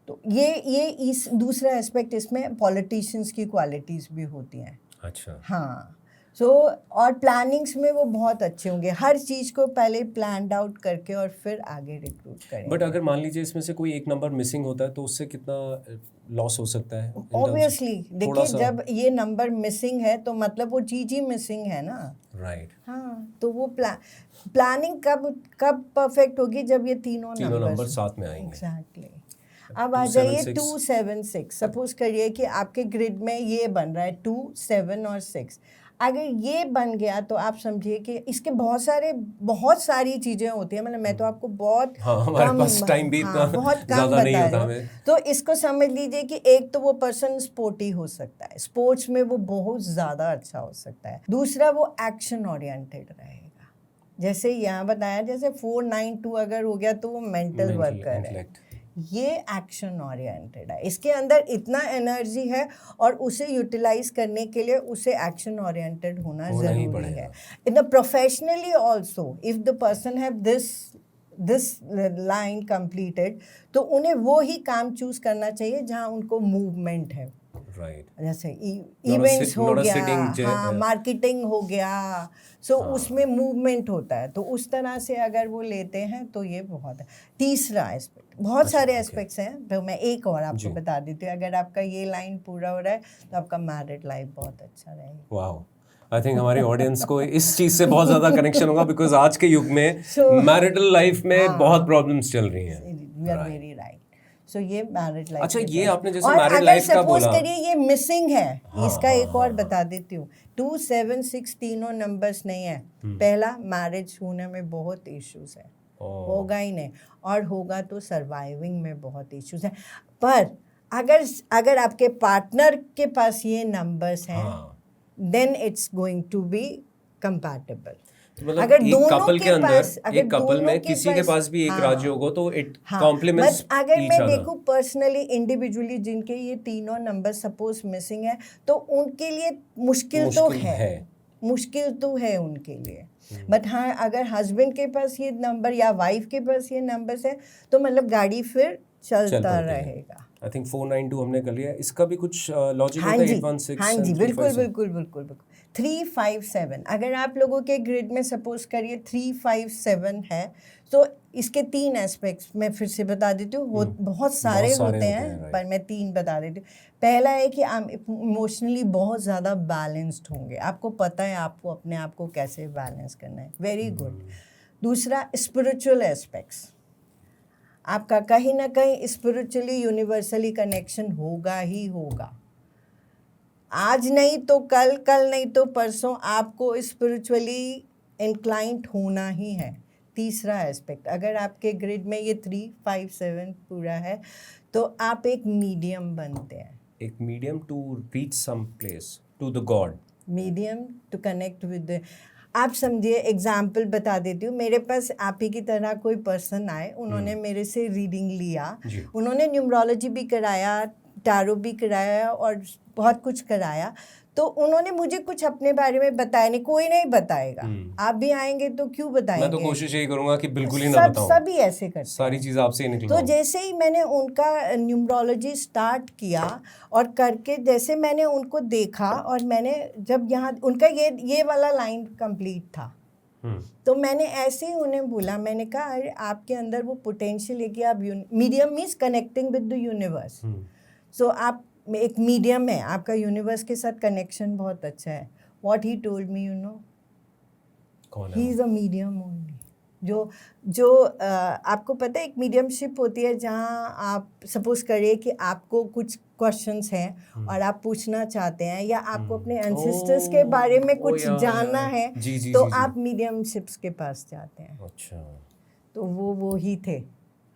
तो ये इस दूसरा एस्पेक्ट, इसमें पॉलिटिशियंस की क्वालिटीज़ भी होती हैं। अच्छा, हाँ। और प्लानिंग्स में वो बहुत अच्छे होंगे, हर चीज़ को पहले प्लान आउट करके और फिर आगे रिक्रूट करेंगे। बट अगर मान लीजिए इसमें से कोई एक नंबर मिसिंग होता है तो उससे कितना लॉस हो सकता है? ऑब्वियसली देखिए, जब ये नंबर मिसिंग है तो मतलब वो चीज़ ही मिसिंग है ना। राइट। हाँ, तो वो प्लानिंग कब परफेक्ट होगी? जब ये तीनों नंबर साथ में आएंगे। एग्जैक्टली। अब आ जाइए 276। सपोज करिए कि आपके ग्रिड में ये बन रहा है 2, 7 और 6। अगर ये बन गया तो आप समझिए कि इसके बहुत सारी चीज़ें होती हैं। मतलब मैं तो आपको बहुत बहुत कम बता रही हूँ। तो इसको समझ लीजिए कि एक तो वो पर्सन स्पोर्टी हो सकता है, स्पोर्ट्स में वो बहुत ज़्यादा अच्छा हो सकता है। दूसरा वो एक्शन ओरिएंटेड रहेगा, जैसे यहाँ बताया, जैसे 492 अगर हो गया तो वो मेंटल वर्कर है, ये एक्शन ओरिएंटेड है। इसके अंदर इतना एनर्जी है और उसे यूटिलाइज करने के लिए उसे एक्शन ओरिएंटेड होना ज़रूरी है। In the professionally also if the person have this line completed, तो उन्हें वो ही काम चूज करना चाहिए जहाँ उनको मूवमेंट है। राइट, जैसे इवेंट्स हो गया, हाँ, मार्केटिंग हो गया, उसमें मूवमेंट होता है, तो उस तरह से अगर वो लेते हैं तो ये बहुत है। तीसरा एस्पेक्ट, बहुत सारे एस्पेक्ट्स हैं, तो मैं एक और आपको बता देती हूँ। अगर आपका ये लाइन पूरा हो रहा है तो आपका मैरिड लाइफ बहुत अच्छा रहेगा। वाओ, आई थिंक हमारी ऑडियंस को इस चीज़ से बहुत ज़्यादा कनेक्शन होगा, बिकॉज आज के युग में मैरिटल लाइफ में बहुत प्रॉब्लम्स चल रही हैं। You are very right. So ये मैरिड लाइफ। अच्छा, ये आपने जैसे मैरिड लाइफ का बोला, सपोज करिए ये मिसिंग है, इसका एक और बता देती हूँ। 2, 7, 6 तीनों नंबर्स नहीं है। पहला, मैरिज होने में बहुत इश्यूज है, होगा ही नहीं, और होगा तो सर्वाइविंग में बहुत इश्यूज है। पर अगर आपके पार्टनर के पास ये नंबर्स हैं, then it's going to be compatible. मतलब अगर एक कपल के अंदर, एक कपल में किसी के पास भी एक राजयोग हो तो इट कॉम्प्लीमेंट्स। अगर मैं देखूं पर्सनली, इंडिविजुअली, जिनके ये तीनों नंबर सपोज मिसिंग है, तो उनके लिए मुश्किल तो है उनके लिए। बट हाँ, अगर हस्बैंड के पास ये नंबर या वाइफ के पास ये नंबर्स है तो मतलब गाड़ी फिर चलता रहेगा। आई थिंक 492 हमने कर लिया। इसका भी कुछ लॉजिक होता है? 816। हाँ जी, बिल्कुल। 357 अगर आप लोगों के ग्रिड में सपोज करिए 357 है, तो इसके 3 एस्पेक्ट्स मैं फिर से बता देती हूँ। बहुत सारे होते हैं, पर मैं 3 बता देती हूँ। पहला है कि आप इमोशनली बहुत ज़्यादा बैलेंस्ड होंगे, आपको पता है आपको अपने आप को कैसे बैलेंस करना है। Very good. दूसरा स्पिरिचुअल एस्पेक्ट्स, आपका कहीं ना कहीं स्पिरिचुअली यूनिवर्सली कनेक्शन होगा ही होगा। आज नहीं तो कल, कल नहीं तो परसों आपको स्पिरिचुअली इंक्लाइंट होना ही है। तीसरा एस्पेक्ट, अगर आपके ग्रिड में ये 3, 5, 7 पूरा है तो आप एक मीडियम बनते हैं। एक medium to reach some place, to the God. Medium to connect with, आप समझिए, एग्जाम्पल बता देती हूँ। मेरे पास आप ही की तरह कोई पर्सन आए, उन्होंने मेरे से रीडिंग लिया, उन्होंने न्यूमरोलॉजी भी कराया, टारो भी कराया और बहुत कुछ कराया, तो उन्होंने मुझे कुछ अपने बारे में बताया नहीं, कोई नहीं बताएगा। आप भी आएंगे तो क्यों बताएंगे? मैं तो कोशिश यही करूंगा कि बिल्कुल ही ना बताऊं। सभी ऐसे करते हैं, सारी चीज़ आपसे ही निकलवाऊं। तो जैसे ही मैंने उनका न्यूमरोलॉजी स्टार्ट किया और करके जैसे मैंने उनको देखा, और मैंने जब यहाँ उनका ये वाला लाइन कंप्लीट था, तो मैंने ऐसे ही उन्हें बोला, मैंने कहा अरे आपके अंदर वो पोटेंशियल है कि आप medium means connecting with the universe. So आप एक मीडियम है, आपका यूनिवर्स के साथ कनेक्शन बहुत अच्छा है। What he told me, you know, he is a medium only. जो आपको पता है एक मीडियमशिप होती है जहाँ आप सपोज करिए कि आपको कुछ क्वेश्चंस हैं और आप पूछना चाहते हैं, या आपको अपने एंसेस्टर्स के बारे में कुछ जानना है, तो आप मीडियमशिप्स के पास जाते हैं। अच्छा, तो वो ही थे,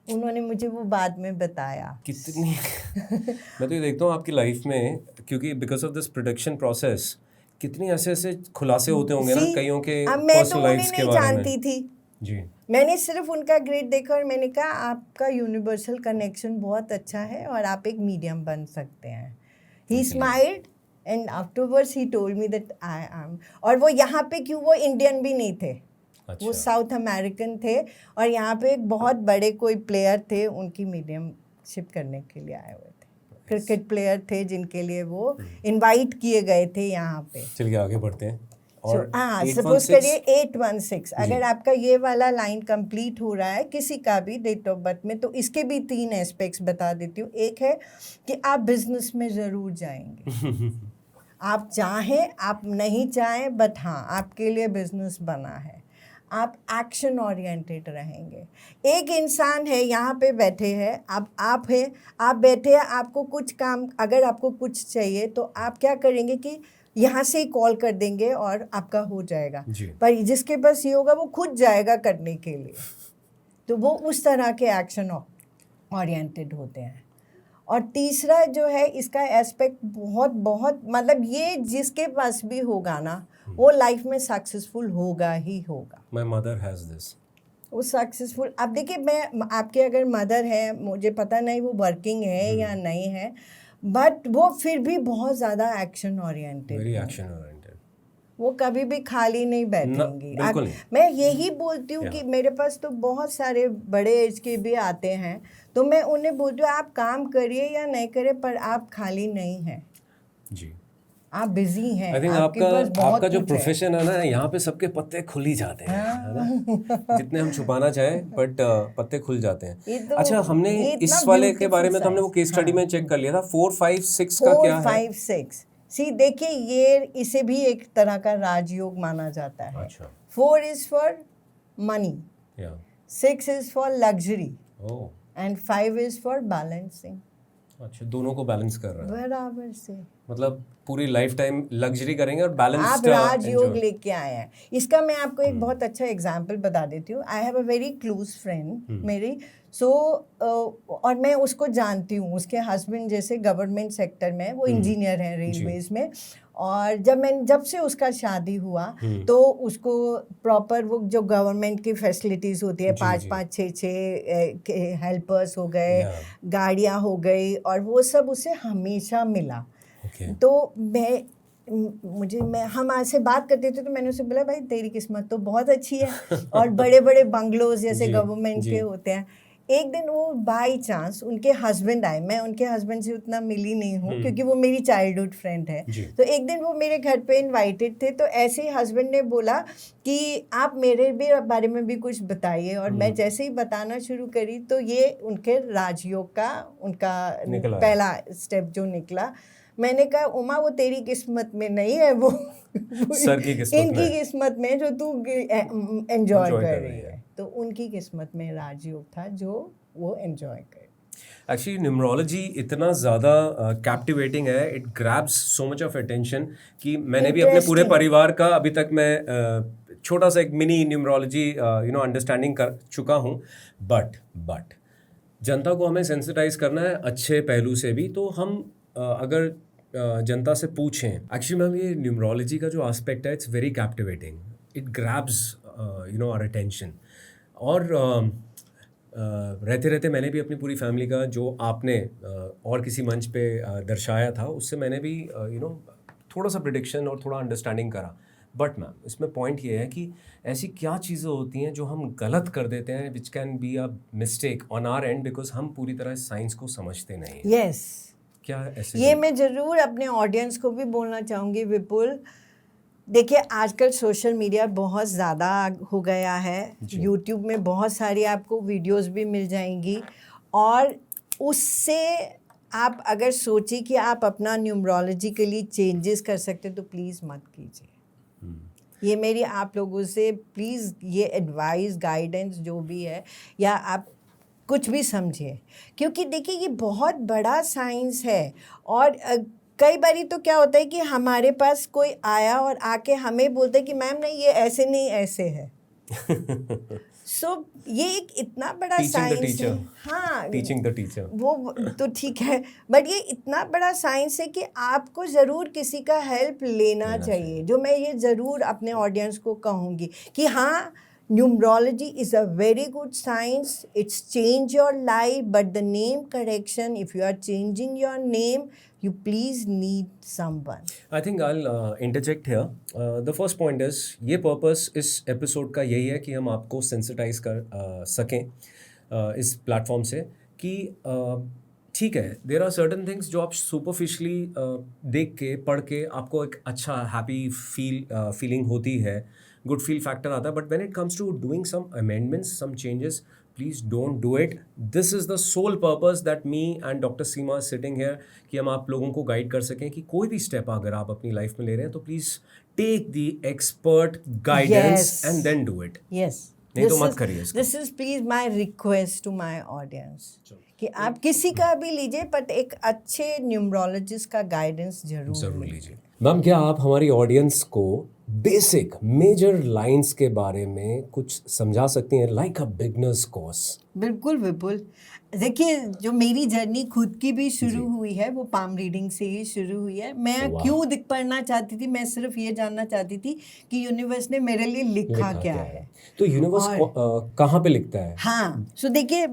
उन्होंने मुझे वो बाद में बताया। कितनी मैं तो ये देखता हूँ आपकी लाइफ में, क्योंकि because of this production process कितनी ऐसे खुलासे होते होंगे ना कईयों के पर्सनल लाइफ्स के बारे में। मैं तो जानती थी जी, मैंने सिर्फ उनका ग्रेड देखा और मैंने कहा आपका यूनिवर्सल कनेक्शन बहुत अच्छा है और आप एक मीडियम बन सकते हैं। ही smiled and afterwards he told me that I am, और वो यहाँ पे क्यों, वो इंडियन भी नहीं थे, अच्छा। वो साउथ अमेरिकन थे, और यहाँ पे एक बहुत बड़े कोई प्लेयर थे, उनकी मीडियमशिप करने के लिए आए हुए थे। क्रिकेट प्लेयर थे जिनके लिए वो इनवाइट किए गए थे यहाँ पे। चलिए आगे बढ़ते हैं। और सपोज करिए 816, अगर आपका ये वाला लाइन कंप्लीट हो रहा है किसी का भी डेट ऑफ बर्थ में, तो इसके भी 3 एस्पेक्ट्स बता देती हूँ। एक है कि आप बिजनेस में ज़रूर जाएंगे, आप चाहें आप नहीं चाहें, बट हाँ आपके लिए बिजनेस बना है। आप एक्शन ओरिएंटेड रहेंगे। एक इंसान है यहाँ पे बैठे हैं, आप हैं, आप बैठे हैं, आपको कुछ काम, अगर आपको कुछ चाहिए तो आप क्या करेंगे कि यहाँ से ही कॉल कर देंगे और आपका हो जाएगा। पर जिसके पास ये होगा वो खुद जाएगा करने के लिए, तो वो उस तरह के एक्शन ओरिएंटेड होते हैं। और तीसरा जो है इसका एस्पेक्ट बहुत मतलब ये जिसके पास भी होगा ना वो लाइफ में सक्सेसफुल होगा ही होगा। माय मदर हैज दिस, वो सक्सेसफुल। अब देखिए, मैं आपके अगर मदर है, मुझे पता नहीं वो वर्किंग है या नहीं है, बट वो फिर भी बहुत ज़्यादा action oriented, very action oriented. वो कभी भी खाली नहीं बैठेंगी। मैं यही बोलती हूँ कि मेरे पास तो बहुत सारे बड़े एज के भी आते हैं, तो मैं उन्हें बोलती हूँ आप काम करिए या नहीं करिए, पर आप खाली नहीं हैं जी, आप बिजी हैं। आई थिंक आपका जो प्रोफेशन है ना, यहाँ पे सबके पत्ते खुल ही जाते हैं, है ना? जितने हम छुपाना चाहें बट पत्ते खुल जाते हैं। तो अच्छा, हमने इस वाले के बारे में तो हमने वो केस स्टडी में चेक कर लिया था। 4, 5, 6 का क्या है? 4, 5, 6 सी देखिए, ये इसे भी एक तरह का राजयोग माना जाता है। अच्छा। 4 is for money, 6 is for luxury and 5 is for balancing. अच्छा, दोनों को बैलेंस कर रहा है बराबर से, मतलब पूरी लाइफ टाइम लग्जरी करेंगे और बैलेंस आप राजयोग लेके आए हैं। इसका मैं आपको एक बहुत अच्छा एग्जांपल बता देती हूँ। I have a very close friend मेरी, और मैं उसको जानती हूँ, उसके हस्बैंड जैसे गवर्नमेंट सेक्टर में, वो इंजीनियर हैं रेलवेज में, और जब से उसका शादी हुआ तो उसको प्रॉपर वो जो गवर्नमेंट की फैसिलिटीज़ होती है, 5-5, 6 हेल्पर्स हो गए, गाड़ियाँ हो गई, और वो सब उसे हमेशा मिला। तो हम आज से बात करते थे, तो मैंने उससे बोला भाई तेरी किस्मत तो बहुत अच्छी है, और बड़े बड़े बंगलोज जैसे गवर्नमेंट के होते हैं। एक दिन वो बाई चांस उनके हस्बैंड आए, मैं उनके हस्बैंड से उतना मिली नहीं हूँ क्योंकि वो मेरी चाइल्डहुड फ्रेंड है। तो एक दिन वो मेरे घर पे इनवाइटेड थे, तो ऐसे ही हस्बैंड ने बोला कि आप मेरे भी बारे में भी कुछ बताइए, और मैं जैसे ही बताना शुरू करी तो ये उनके राजयोग का उनका पहला स्टेप जो निकला, मैंने कहा उमा वो तेरी किस्मत में नहीं है, वो सर की किस्मत इनकी में। किस्मत में जो तू एंजॉय कर रही है। तो उनकी किस्मत में राजयोग था जो वो एंजॉय कर। एक्चुअली न्यूमरोलॉजी इतना ज़्यादा कैप्टिवेटिंग है, it grabs so much of attention कि मैंने भी अपने पूरे Interesting. परिवार का अभी तक मैं छोटा सा एक मिनी न्यूमरोलॉजी अंडरस्टैंडिंग कर चुका हूँ। बट जनता को हमें सेंसिटाइज करना है अच्छे पहलू से भी। तो हम अगर जनता से पूछें, एक्चुअली मैम ये न्यूमरोलॉजी का जो एस्पेक्ट है it's very captivating, it grabs our attention. और रहते रहते मैंने भी अपनी पूरी फैमिली का जो आपने और किसी मंच पे दर्शाया था उससे मैंने भी थोड़ा सा प्रिडिक्शन और थोड़ा अंडरस्टैंडिंग करा। बट मैम इसमें पॉइंट ये है कि ऐसी क्या चीज़ें होती हैं जो हम गलत कर देते हैं, which can be a mistake on our and because हम पूरी तरह साइंस को समझते नहीं हैं। यस, क्या ऐसे ये मैं ज़रूर अपने ऑडियंस को भी बोलना चाहूँगी विपुल। देखिए आजकल सोशल मीडिया बहुत ज़्यादा हो गया है, यूट्यूब में बहुत सारी आपको वीडियोस भी मिल जाएंगी, और उससे आप अगर सोचिए कि आप अपना न्यूमरोलॉजिकली चेंजेस कर सकते तो प्लीज़ मत कीजिए। ये मेरी आप लोगों से प्लीज़ ये एडवाइस गाइडेंस जो भी है, या आप कुछ भी समझिए, क्योंकि देखिए ये बहुत बड़ा साइंस है। और कई बारी तो क्या होता है कि हमारे पास कोई आया और आके हमें बोलता है कि मैम नहीं ये ऐसे नहीं ऐसे है। सो ये एक इतना बड़ा साइंस है। हाँ, टीचिंग द टीचर वो तो ठीक है, बट ये इतना बड़ा साइंस है कि आपको ज़रूर किसी का हेल्प लेना चाहिए। जो मैं ये ज़रूर अपने ऑडियंस को कहूँगी कि हाँ, numerology is a very good science. It's change your life, but the name correction, if you are changing your name, you please need someone. I think I'll interject here. The first point is ये पर्पस इस एपिसोड का यही है कि हम आपको सेंसिटाइज कर सकें इस प्लेटफॉर्म से कि ठीक है, देर आर सर्टन थिंग्स जो आप सुपरफिशली देख के पढ़ के आपको एक अच्छा हैप्पी फीलिंग होती है, गुड फील फैक्टर आता है, but when it comes to doing some amendments, some changes, please don't do it. This is the sole purpose that me and doctor Seema sitting here, कि हम आप लोगों को गाइड कर सकें कि कोई भी स्टेप अगर आप अपनी लाइफ में ले रहे हैं तो please take the expert guidance and then do it. Yes. नहीं तो मत करिए इसको। This is please my request to my audience कि आप किसी का भी लीजिए, बट एक अच्छे न्यूमरोलॉजिस्ट का गाइडेंस जरूर लीजिए। मैम क्या आप हमारी ऑडियंस को बेसिक मेजर लाइंस के बारे में कुछ समझा सकती हैं, लाइक अ बिगनर्स कोर्स? बिल्कुल विपुल। देखिए जो मेरी जर्नी खुद की भी शुरू हुई है वो पाम रीडिंग से ही शुरू हुई है। मैं क्यों दिख पढ़ना चाहती थी, मैं सिर्फ ये जानना चाहती थी कि यूनिवर्स ने मेरे लिए लिखा क्या है। तो यूनिवर्स कहाँ पे लिखता है? हाँ, सो देखिए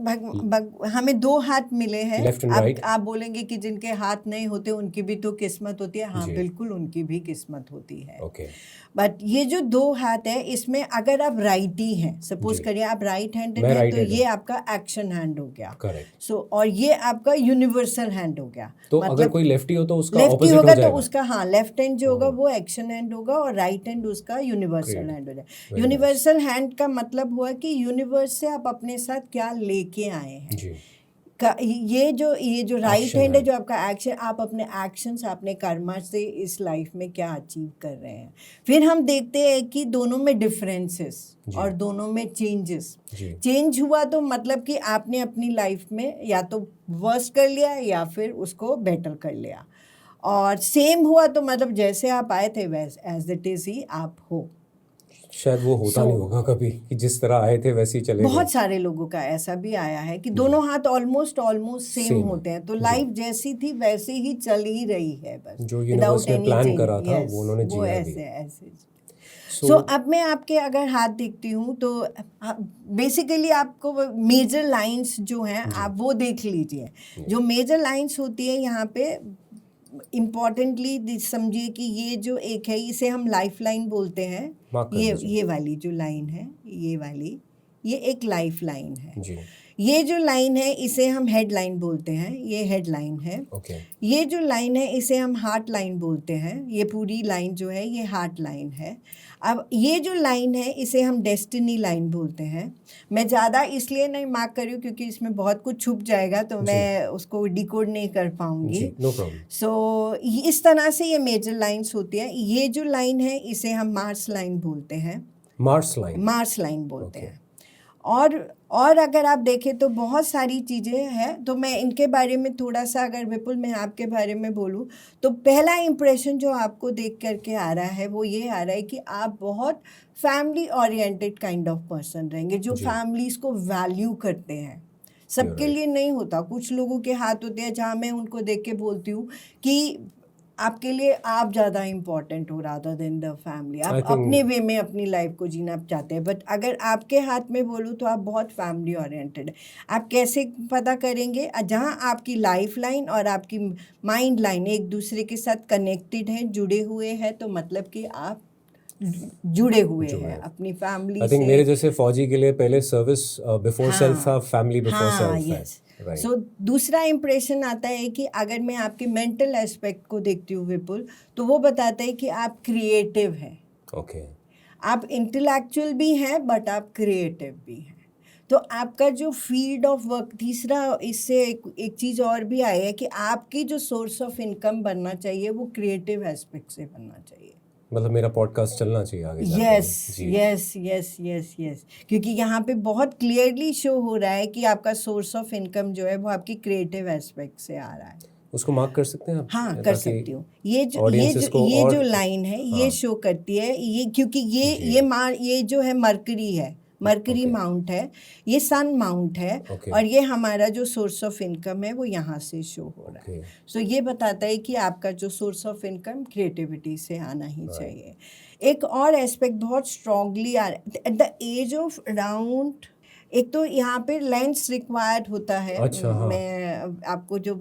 हमें दो हाथ मिले हैं। Left and right. आप बोलेंगे कि जिनके हाथ नहीं होते उनकी भी तो किस्मत होती है। हाँ बिल्कुल, उनकी भी किस्मत होती है। ओके। बट ये जो दो हाथ है इसमें अगर आप राइटी हैं, सपोज करिए आप राइट हैंडेड हैं, तो ये आपका एक्शन हैंड हो गया। करेक्ट। सो और ये आपका यूनिवर्सल हैंड हो गया। तो मतलब अगर कोई लेफ्टी हो तो उसका लेफ्टी ऑपोजिट होगा हो जाएगा तो उसका हाँ लेफ्ट हैंड जो होगा वो एक्शन हैंड होगा, और राइट हैंड उसका यूनिवर्सल हैंड हो जाएगा। यूनिवर्सल हैंड का मतलब हुआ कि यूनिवर्स से आप अपने साथ क्या लेके आए हैं। जी। ये जो राइट हैंड है, जो आपका एक्शन, आप अपने एक्शंस, अपने कर्मा से इस लाइफ में क्या अचीव कर रहे हैं। फिर हम देखते हैं कि दोनों में डिफरेंसेस और दोनों में चेंजेस। चेंज हुआ तो मतलब कि आपने अपनी लाइफ में या तो वर्स्ट कर लिया या फिर उसको बेटर कर लिया, और सेम हुआ तो मतलब जैसे आप आए थे वैसे एज इट इज ही आप हो। शायद वो होता नहीं होगा कभी कि जिस तरह आए थे वैसे ही चले गए। बहुत सारे लोगों का ऐसा भी आया है कि दोनों हाथ ऑलमोस्ट सेम होते हैं, तो लाइफ जैसी थी वैसे ही चल ही रही है, बस जो यूनिवर्स ने प्लान करा था वो उन्होंने जिया भी। ऐसे सो अब मैं आपके अगर हाथ देखती हूँ तो बेसिकली आपको मेजर लाइंस जो हैं आप वो देख लीजिए। जो मेजर लाइंस होती है यहाँ पे इम्पॉर्टेंटली समझिए कि ये जो एक है इसे हम लाइफ लाइन बोलते हैं। ये वाली जो लाइन है, ये वाली, ये एक लाइफ लाइन है। ये जो लाइन है इसे हम हेड लाइन बोलते हैं, ये हेड लाइन है। ओके ये जो लाइन है इसे हम हार्ट लाइन बोलते हैं, ये पूरी लाइन जो है ये हार्ट लाइन है। अब ये जो लाइन है इसे हम डेस्टिनी लाइन बोलते हैं। मैं ज़्यादा इसलिए नहीं मार्क कर रही हूँ क्योंकि इसमें बहुत कुछ छुप जाएगा तो मैं उसको डिकोड नहीं कर पाऊँगी। जी, नो प्रॉब्लम। सो इस तरह से ये मेजर लाइंस होती हैं। ये जो लाइन है इसे हम मार्स लाइन बोलते हैं, मार्स लाइन बोलते हैं। और अगर आप देखें तो बहुत सारी चीज़ें हैं, तो मैं इनके बारे में थोड़ा सा, अगर विपुल मैं आपके बारे में बोलूँ तो पहला इम्प्रेशन जो आपको देख करके आ रहा है वो ये आ रहा है कि आप बहुत family oriented kind of person रहेंगे, जो फैमिलीज़ को वैल्यू करते हैं। सबके लिए नहीं होता, कुछ लोगों के हाथ होते हैं जहाँ मैं उनको देख के बोलती हूँ कि आपके लिए आप ज़्यादा इम्पॉर्टेंट हो रादर देन द फैमिली। आप अपने वे में अपनी लाइफ को जीना चाहते हैं, बट अगर आपके हाथ में बोलूँ तो आप बहुत फैमिली ओरिएंटेड है। आप कैसे पता करेंगे? जहाँ आपकी लाइफ लाइन और आपकी माइंड लाइन एक दूसरे के साथ कनेक्टेड हैं, जुड़े हुए हैं, तो मतलब कि आप जुड़े हुए हैं अपनी फैमिली से। आई थिंक मेरे जैसे फौजी के लिए पहले सर्विस बिफोर सेल्फ था, फैमिली बिफोर सेल्फ है। सो दूसरा इम्प्रेशन आता है कि अगर मैं आपके मेंटल एस्पेक्ट को देखती हूँ विपुल, तो वो बताता है कि आप क्रिएटिव हैं। ओके आप इंटेलेक्चुअल भी हैं बट आप क्रिएटिव भी हैं। तो आपका जो फील्ड ऑफ वर्क, तीसरा इससे एक चीज़ और भी आई है कि आपकी जो सोर्स ऑफ इनकम बनना चाहिए वो क्रिएटिव एस्पेक्ट से बनना चाहिए। मतलब मेरा पॉडकास्ट चलना चाहिए आगे जाके। यस, क्योंकि यहाँ पे बहुत क्लियरली शो हो रहा है कि आपका सोर्स ऑफ इनकम जो है वो आपकी क्रिएटिव एस्पेक्ट से आ रहा है। उसको मार्क कर सकते हैं आप? हाँ, कर सकती हूँ। ये जो लाइन है ये शो करती है ये, क्योंकि ये जो है मरकरी है, मरकरी माउंट है, ये सन माउंट है, और ये हमारा जो सोर्स ऑफ इनकम है वो यहाँ से शो हो रहा है। सो ये बताता है कि आपका जो सोर्स ऑफ इनकम क्रिएटिविटी से आना ही चाहिए। एक और एस्पेक्ट बहुत स्ट्रांगली आ रहा है at the age of around, एक तो यहाँ पे लेंस रिक्वायर्ड होता है। अच्छा, हाँ। मैं आपको जो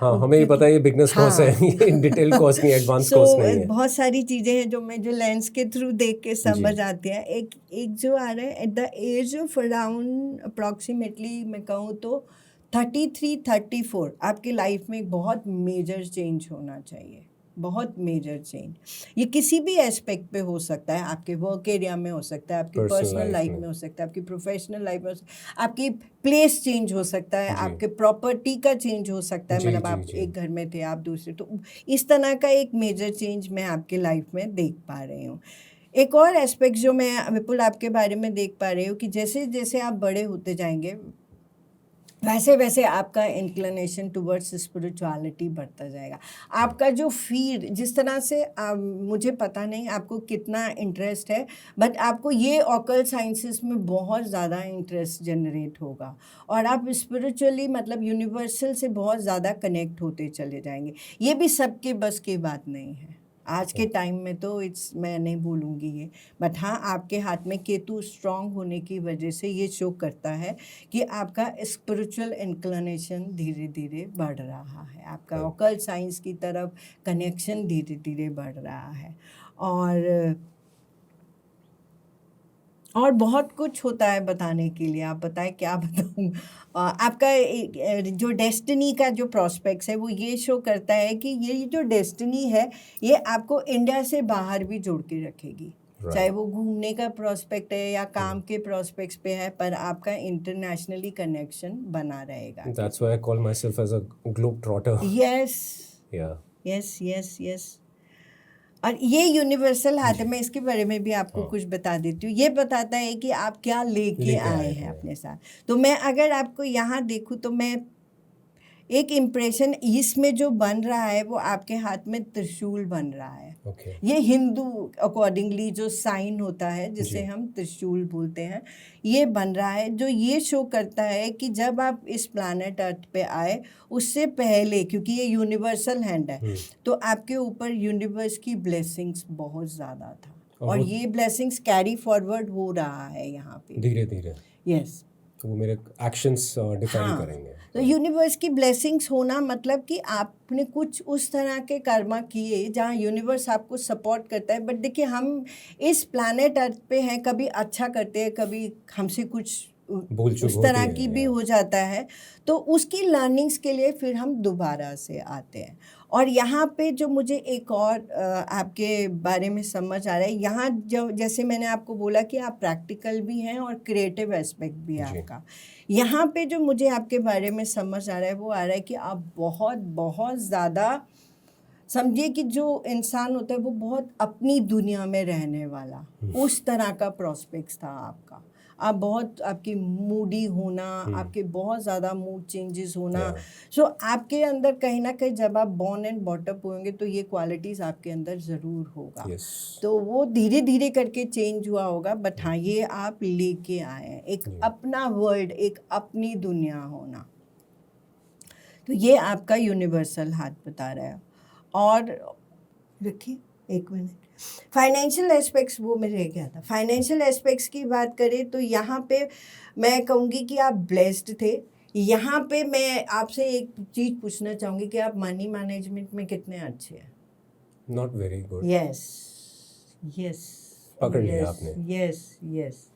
हमें ही पता है ये बिगनर्स कोर्स है, ये डिटेल कोर्स नहीं, एडवांस कोर्स नहीं है। बहुत सारी चीज़ें हैं जो मैं जो लेंस के थ्रू देख के समझ आती हैं। एक जो आ रहा है at the age of around approximately मैं कहूँ तो 33-34 आपकी लाइफ में एक बहुत मेजर चेंज होना चाहिए, बहुत मेजर चेंज। ये किसी भी एस्पेक्ट पे हो सकता है, आपके वर्क एरिया में हो सकता है, आपकी पर्सनल लाइफ में हो सकता है, आपकी प्रोफेशनल लाइफ में हो सकता है, आपकी प्लेस चेंज हो सकता है, आपके प्रॉपर्टी का चेंज हो सकता है। मतलब आप एक घर में थे, आप दूसरे, तो इस तरह का एक मेजर चेंज मैं आपके लाइफ में देख पा रही हूँ। एक और एस्पेक्ट जो मैं विपुल आपके बारे में देख पा रही हूँ कि जैसे जैसे आप बड़े होते जाएंगे वैसे वैसे आपका इंक्लिनेशन टुवर्ड्स स्पिरिचुअलिटी बढ़ता जाएगा। आपका जो फील्ड, जिस तरह से मुझे पता नहीं आपको कितना इंटरेस्ट है, बट आपको ये ऑकल्ट साइंसेस में बहुत ज़्यादा इंटरेस्ट जनरेट होगा और आप स्पिरिचुअली मतलब यूनिवर्सल से बहुत ज़्यादा कनेक्ट होते चले जाएंगे। ये भी सबके बस की बात नहीं है आज के टाइम में, तो मैं नहीं बोलूँगी ये, बट हाँ आपके हाथ में केतु स्ट्रांग होने की वजह से ये शो करता है कि आपका स्पिरिचुअल इंक्लिनेशन धीरे धीरे बढ़ रहा है, आपका ऑकल्ट साइंस की तरफ कनेक्शन धीरे धीरे बढ़ रहा है। और बहुत कुछ होता है बताने के लिए, आप बताएं क्या बताऊँ। आपका जो डेस्टिनी का जो प्रॉस्पेक्ट्स है वो ये शो करता है कि ये जो डेस्टिनी है ये आपको इंडिया से बाहर भी जोड़ के रखेगी, चाहे वो घूमने का प्रॉस्पेक्ट है या काम के प्रॉस्पेक्ट्स पे है, पर आपका इंटरनेशनली कनेक्शन बना रहेगा। That's why I call myself as a globetrotter. Yes. और ये यूनिवर्सल हाथ है, मैं इसके बारे में भी आपको कुछ बता देती हूँ। ये बताता है कि आप क्या लेके आए हैं अपने साथ। तो मैं अगर आपको यहाँ देखूँ तो मैं एक इम्प्रेशन इसमें जो बन रहा है वो आपके हाथ में त्रिशूल बन रहा है। ये हिंदू अकॉर्डिंगली जो साइन होता है जिसे हम त्रिशूल बोलते हैं, ये बन रहा है, जो ये शो करता है कि जब आप इस प्लैनेट अर्थ पे आए उससे पहले, क्योंकि ये यूनिवर्सल हैंड है, तो आपके ऊपर यूनिवर्स की ब्लेसिंग्स बहुत ज़्यादा था और ये ब्लेसिंग्स कैरी फॉरवर्ड हो रहा है यहाँ पे धीरे धीरे। यस, तो वो मेरे एक्शंस डिफाइन करेंगे। तो यूनिवर्स की ब्लेसिंग्स होना मतलब कि आपने कुछ उस तरह के कर्मा किए जहाँ यूनिवर्स आपको सपोर्ट करता है। बट देखिए हम इस प्लैनेट अर्थ पे हैं, कभी अच्छा करते हैं, कभी हमसे कुछ भूल चूक उस तरह होती है, की भी या। हो जाता है। तो उसकी लर्निंग्स के लिए फिर हम दोबारा से आते हैं। और यहाँ पे जो मुझे एक और आपके बारे में समझ आ रहा है, यहाँ जो जैसे मैंने आपको बोला कि आप प्रैक्टिकल भी हैं और क्रिएटिव एस्पेक्ट भी है जी। आपका। यहाँ पे जो मुझे आपके बारे में समझ आ रहा है वो आ रहा है कि आप बहुत बहुत ज़्यादा, समझिए कि जो इंसान होता है वो बहुत अपनी दुनिया में रहने वाला, उस तरह का प्रोस्पेक्ट्स था आपका। आप बहुत, आपकी मूडी होना, आपके बहुत ज़्यादा मूड चेंजेस होना। Yeah. सो आपके अंदर कहीं ना कहीं जब आप बॉर्न एंड बॉटअप होंगे तो ये क्वालिटीज़ आपके अंदर ज़रूर होगा। Yes. तो वो धीरे धीरे करके चेंज हुआ होगा, बट हाँ ये आप लेके आए हैं एक अपना वर्ल्ड, एक अपनी दुनिया होना। तो ये आपका यूनिवर्सल हाथ बता रहा है। और रखिए एक मिनट, फाइनेंशियल एस्पेक्ट्स वो में रह गया था। फाइनेंशियल एस्पेक्ट्स की बात करें तो यहाँ पे मैं कहूँगी कि आप ब्लेस्ड थे। यहाँ पे मैं आपसे एक चीज़ पूछना चाहूँगी कि आप मनी मैनेजमेंट में कितने अच्छे हैं? Not very good. Yes yes, पकड़ लिया आपने। यस यस,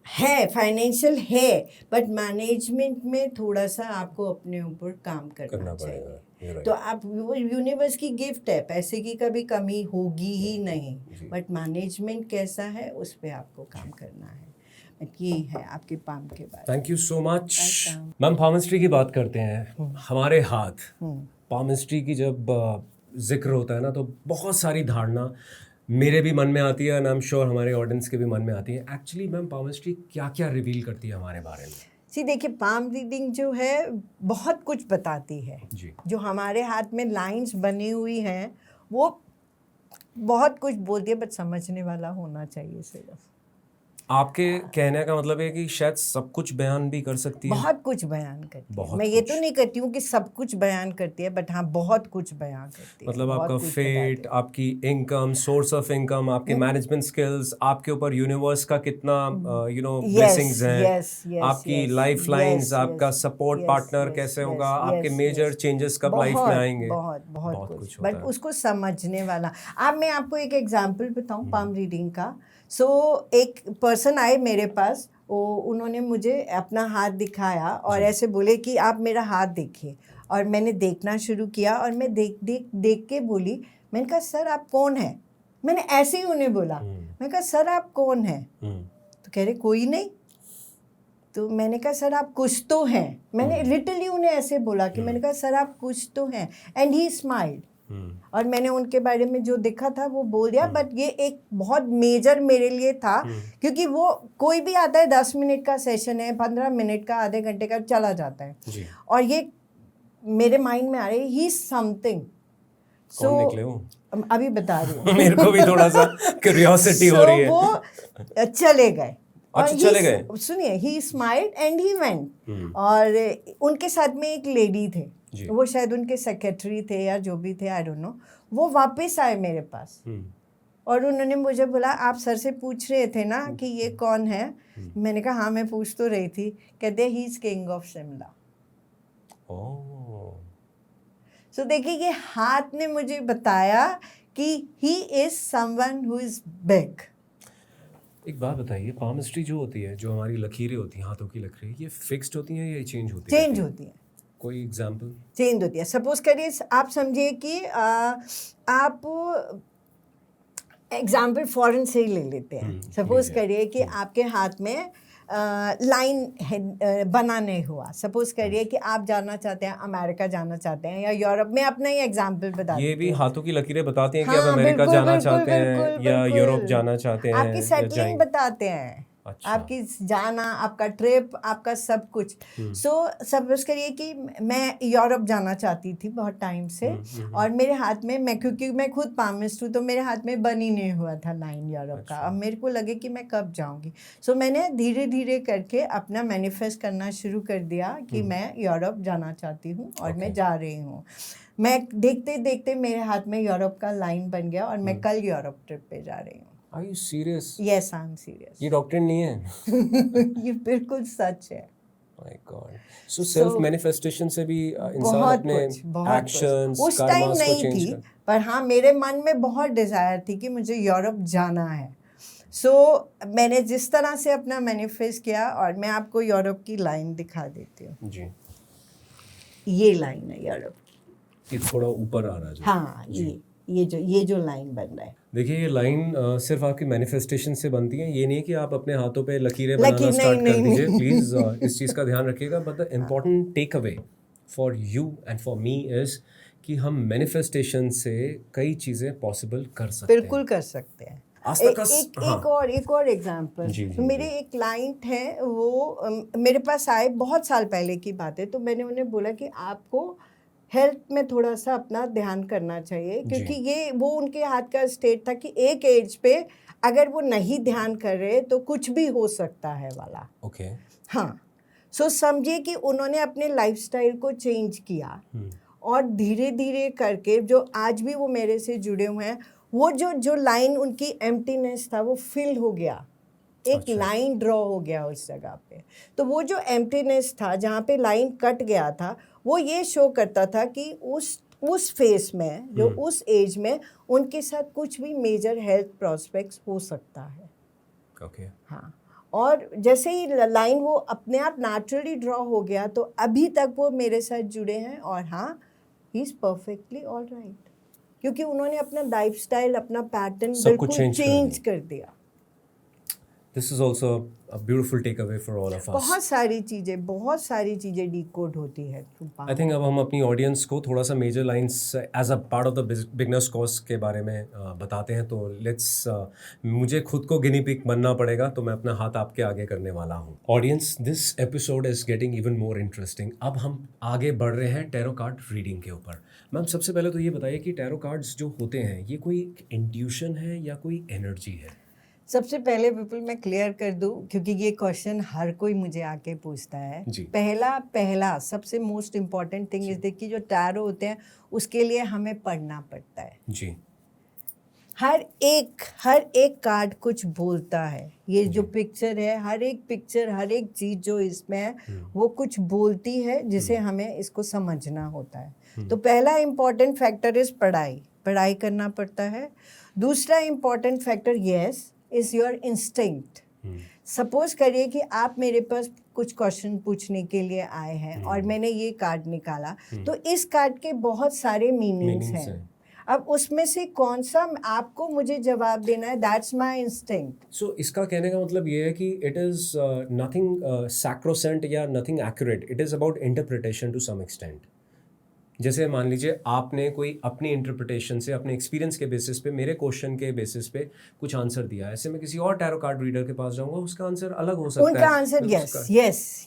है फाइनेंशियल है, बट मैनेजमेंट में थोड़ा सा आपको अपने ऊपर काम करना चाहिए। पड़ेगा। You're right. तो आप, वो यूनिवर्स की गिफ्ट है, पैसे की कभी कमी होगी ही नहीं, जी। बट मैनेजमेंट कैसा है उस पे आपको काम करना है। बट ये है आपके पाम के बारे में। Thank you so much. Welcome. Ma'am palmistry की बात करते हैं। हमारे हाथ, पामिस्ट्री की जब जिक्र होता है ना तो बहुत सारी धारणा मेरे भी मन में आती है, एंड आई एम श्योर हमारे ऑडियंस के भी मन में आती है। एक्चुअली मैम पामिस्ट्री क्या क्या रिवील करती है हमारे बारे में? जी देखिए, पाम रीडिंग जो है बहुत कुछ बताती है। जी। जो हमारे हाथ में लाइंस बनी हुई हैं वो बहुत कुछ बोलती है, बट समझने वाला होना चाहिए सिर्फ। आपके कहने का मतलब है कि शायद सब कुछ बयान भी कर सकती है? बहुत कुछ बयान करती है। बहुत मैं ये कुछ। तो नहीं कहती हूँ कि सब कुछ बयान करती है, बट हाँ बहुत कुछ बयान करती है। मतलब बहुत आपका कुछ फेट, बताती आपकी इनकम, सोर्स ऑफ इनकम, आपके मैनेजमेंट स्किल्स, आपके ऊपर यूनिवर्स का कितना ब्लेसिंग्स है। हैं, यस यस, आपकी लाइफ लाइंस, आपका सपोर्ट पार्टनर कैसे होगा, आपके मेजर चेंजेस कब लाइफ में आएंगे। बहुत बहुत कुछ होता बट है। उसको समझने वाला। अब मैं आपको एक एग्जांपल बताऊं पाम रीडिंग का। सो एक पर्सन आए मेरे पास, उन्होंने मुझे अपना हाथ दिखाया और ऐसे बोले कि आप मेरा हाथ देखिए। और मैंने देखना शुरू किया और मैं देख के बोली, मैंने कहा सर आप कौन हैं? मैंने ऐसे ही उन्हें बोला। मैंने कहा सर आप कौन हैं? तो कह रहे कोई नहीं। तो मैंने कहा सर आप कुछ तो हैं। मैंने लिटरली उन्हें ऐसे बोला कि मैंने कहा सर आप कुछ तो हैं। And he smiled. और मैंने उनके बारे में जो देखा था वो बोल दिया। बट ये एक बहुत मेजर मेरे लिए था, क्योंकि वो कोई भी आता है 10 मिनट का सेशन है, 15 मिनट का, आधे घंटे का, चला जाता है जी। और ये मेरे माइंड में आ रही ही समथिंग। कौन निकले हो? अभी बता रही हूँ। मेरे को भी थोड़ा सा क्यूरियोसिटी हो रही है। वो चले गए। अच्छा, चले गए। सुनिए, ही स्माइल्ड एंड ही वेंट। और उनके साथ में एक लेडी थे, वो शायद उनके सेक्रेटरी थे या जो भी थे, आई डोंट नो। वो वापस आए मेरे पास और उन्होंने मुझे बोला आप सर से पूछ रहे थे ना कि ये कौन है? मैंने कहा हाँ मैं पूछ तो रही थी। कहते he is king of Shimla. So देखिए, ये हाथ ने मुझे बताया कि he is someone who is big. एक बात बताइए, पामिस्ट्री जो होती है, जो हमारी लकीरें होती हैं, हाथों की लकीरें, ये फिक्स्ड होती हैं या चेंज होती हैं? चेंज होती हैं। कोई एग्जांपल? चेंज होती है। सपोज करिए, आप समझिए कि आप एग्जाम्पल फॉरेन से ही ले लेते हैं। सपोज करिए कि आपके हाथ में लाइन बना नहीं हुआ। सपोज करिए कि आप जाना चाहते हैं, अमेरिका जाना चाहते हैं या यूरोप में। अपना ही एग्जाम्पल बता ये भी हाथों की लकीरें बताती हैं कि हाँ, आप अमेरिका बिल्कुल, जाना बिल्कुल, चाहते हैं बिल्कुल, या बिल्कुल। यूरोप जाना चाहते हैं, आपकी सेटलिंग बताते हैं। अच्छा। आपकी जाना, आपका ट्रिप, आपका सब कुछ। सो सपोज करिए कि मैं यूरोप जाना चाहती थी बहुत टाइम से, और मेरे हाथ में, मैं क्योंकि मैं खुद पामिस्ट हूँ, तो मेरे हाथ में बन ही नहीं हुआ था लाइन यूरोप का। अब मेरे को लगे कि मैं कब जाऊँगी। सो मैंने धीरे धीरे करके अपना मैनिफेस्ट करना शुरू कर दिया कि मैं यूरोप जाना चाहती हूँ और मैं जा रही हूँ। मैं देखते देखते मेरे हाथ में यूरोप का लाइन बन गया और मैं कल यूरोप ट्रिप पे जा रही हूँ। Are you serious? Yes, I'm serious. ये डॉक्टर नहीं है। ये बिल्कुल सच है। My God. So self manifestation से भी इंसान अपने एक्शंस, उस टाइम कर्मास को नहीं चेंज थी, कर। पर हाँ मेरे मन में बहुत डिजायर थी कि मुझे यूरोप जाना है। सो मैंने जिस तरह से अपना मैनिफेस्ट किया, और मैं आपको यूरोप की लाइन दिखा देती हूँ। जी, ये लाइन है यूरोप की। ये थोड़ा ऊपर आ रहा है जो। हाँ, ये जो लाइन बन रहा है, देखिए ये लाइन सिर्फ आपकी मैनिफेस्टेशन से बनती है, ये नहीं है कि आप अपने हाथों पे लकीरें बनाना स्टार्ट कर दीजिए। प्लीज़ इस चीज़ का ध्यान रखिएगा। But the important take away for you and for me is कि हम मैनिफेस्टेशन से कई चीज़ें पॉसिबल कर सकते हैं। बिल्कुल कर सकते हैं। आज तक एक और एग्जांपल, जी, मेरे एक क्लाइंट हैं, वो मेरे पास आए, बहुत साल पहले की बात है। तो मैंने उन्हें बोला कि आपको हेल्थ में थोड़ा सा अपना ध्यान करना चाहिए, क्योंकि ये वो उनके हाथ का स्टेट था कि एक एज पे अगर वो नहीं ध्यान कर रहे तो कुछ भी हो सकता है वाला। ओके। हाँ, सो समझिए कि उन्होंने अपने लाइफस्टाइल को चेंज किया, और धीरे धीरे करके जो आज भी वो मेरे से जुड़े हुए हैं, वो जो लाइन उनकी एम्प्टीनेस था वो फिल हो गया, एक लाइन ड्रॉ हो गया उस जगह पे। तो वो जो एम्प्टीनेस था, जहाँ पे लाइन कट गया था, वो ये शो करता था कि उस फेस में, जो उस एज में उनके साथ कुछ भी मेजर हेल्थ प्रॉस्पेक्ट्स हो सकता है। ओके। हाँ, और जैसे ही लाइन वो अपने आप नेचुरली ड्रॉ हो गया, तो अभी तक वो मेरे साथ जुड़े हैं, और हाँ, he is perfectly all right, क्योंकि उन्होंने अपना लाइफस्टाइल, अपना पैटर्न बिल्कुल चेंज कर दिया। This is also a beautiful take away for all of us. बहुत सारी चीज़ें डिकोड होती है। आई थिंक अब हम अपनी ऑडियंस को थोड़ा सा major lines as a part of the beginners course के बारे में बताते हैं। तो लेट्स मुझे खुद को गिनी पिग बनना पड़ेगा, तो मैं अपना हाथ आपके आगे करने वाला हूँ। Audience, this episode is getting even more interesting. अब हम आगे बढ़ रहे हैं टैरो कार्ड रीडिंग के ऊपर। मैम, सबसे पहले तो ये बताइए कि टैरो कार्ड्स जो होते हैं, ये कोई इंट्यूशन है या कोई एनर्जी है? सबसे पहले विपुल मैं क्लियर कर दूं, क्योंकि ये क्वेश्चन हर कोई मुझे आके पूछता है। जी। पहला सबसे मोस्ट इम्पॉर्टेंट थिंग इज देखिए, जो टैरो होते हैं उसके लिए हमें पढ़ना पड़ता है। जी। हर एक कार्ड कुछ बोलता है। ये जो पिक्चर है, हर एक पिक्चर, हर एक चीज़ जो इसमें है, वो कुछ बोलती है, जिसे हमें इसको समझना होता है। तो पहला इम्पॉर्टेंट फैक्टर इज पढ़ाई करना पड़ता है। दूसरा important factor yes is your instinct. Suppose करिए कि आप मेरे पास कुछ क्वेश्चन पूछने के लिए आए हैं, और मैंने ये कार्ड निकाला, तो इस कार्ड के बहुत सारे मीनिंग्स हैं। अब उसमें से कौन सा आपको मुझे जवाब देना है, दैट्स माय इंस्टिंक्ट। सो इसका कहने का मतलब ये है कि इट इज़ नथिंग सैक्रोसेंट या nothing accurate, it is about interpretation to some extent. जैसे मान लीजिए आपने कोई अपनी इंटरप्रिटेशन से, अपने एक्सपीरियंस के बेसिस पे, मेरे क्वेश्चन के बेसिस पे कुछ आंसर दिया है। ऐसे मैं किसी और टैरो कार्ड रीडर के पास जाऊंगा, उसका आंसर अलग हो सकता है। उनका answer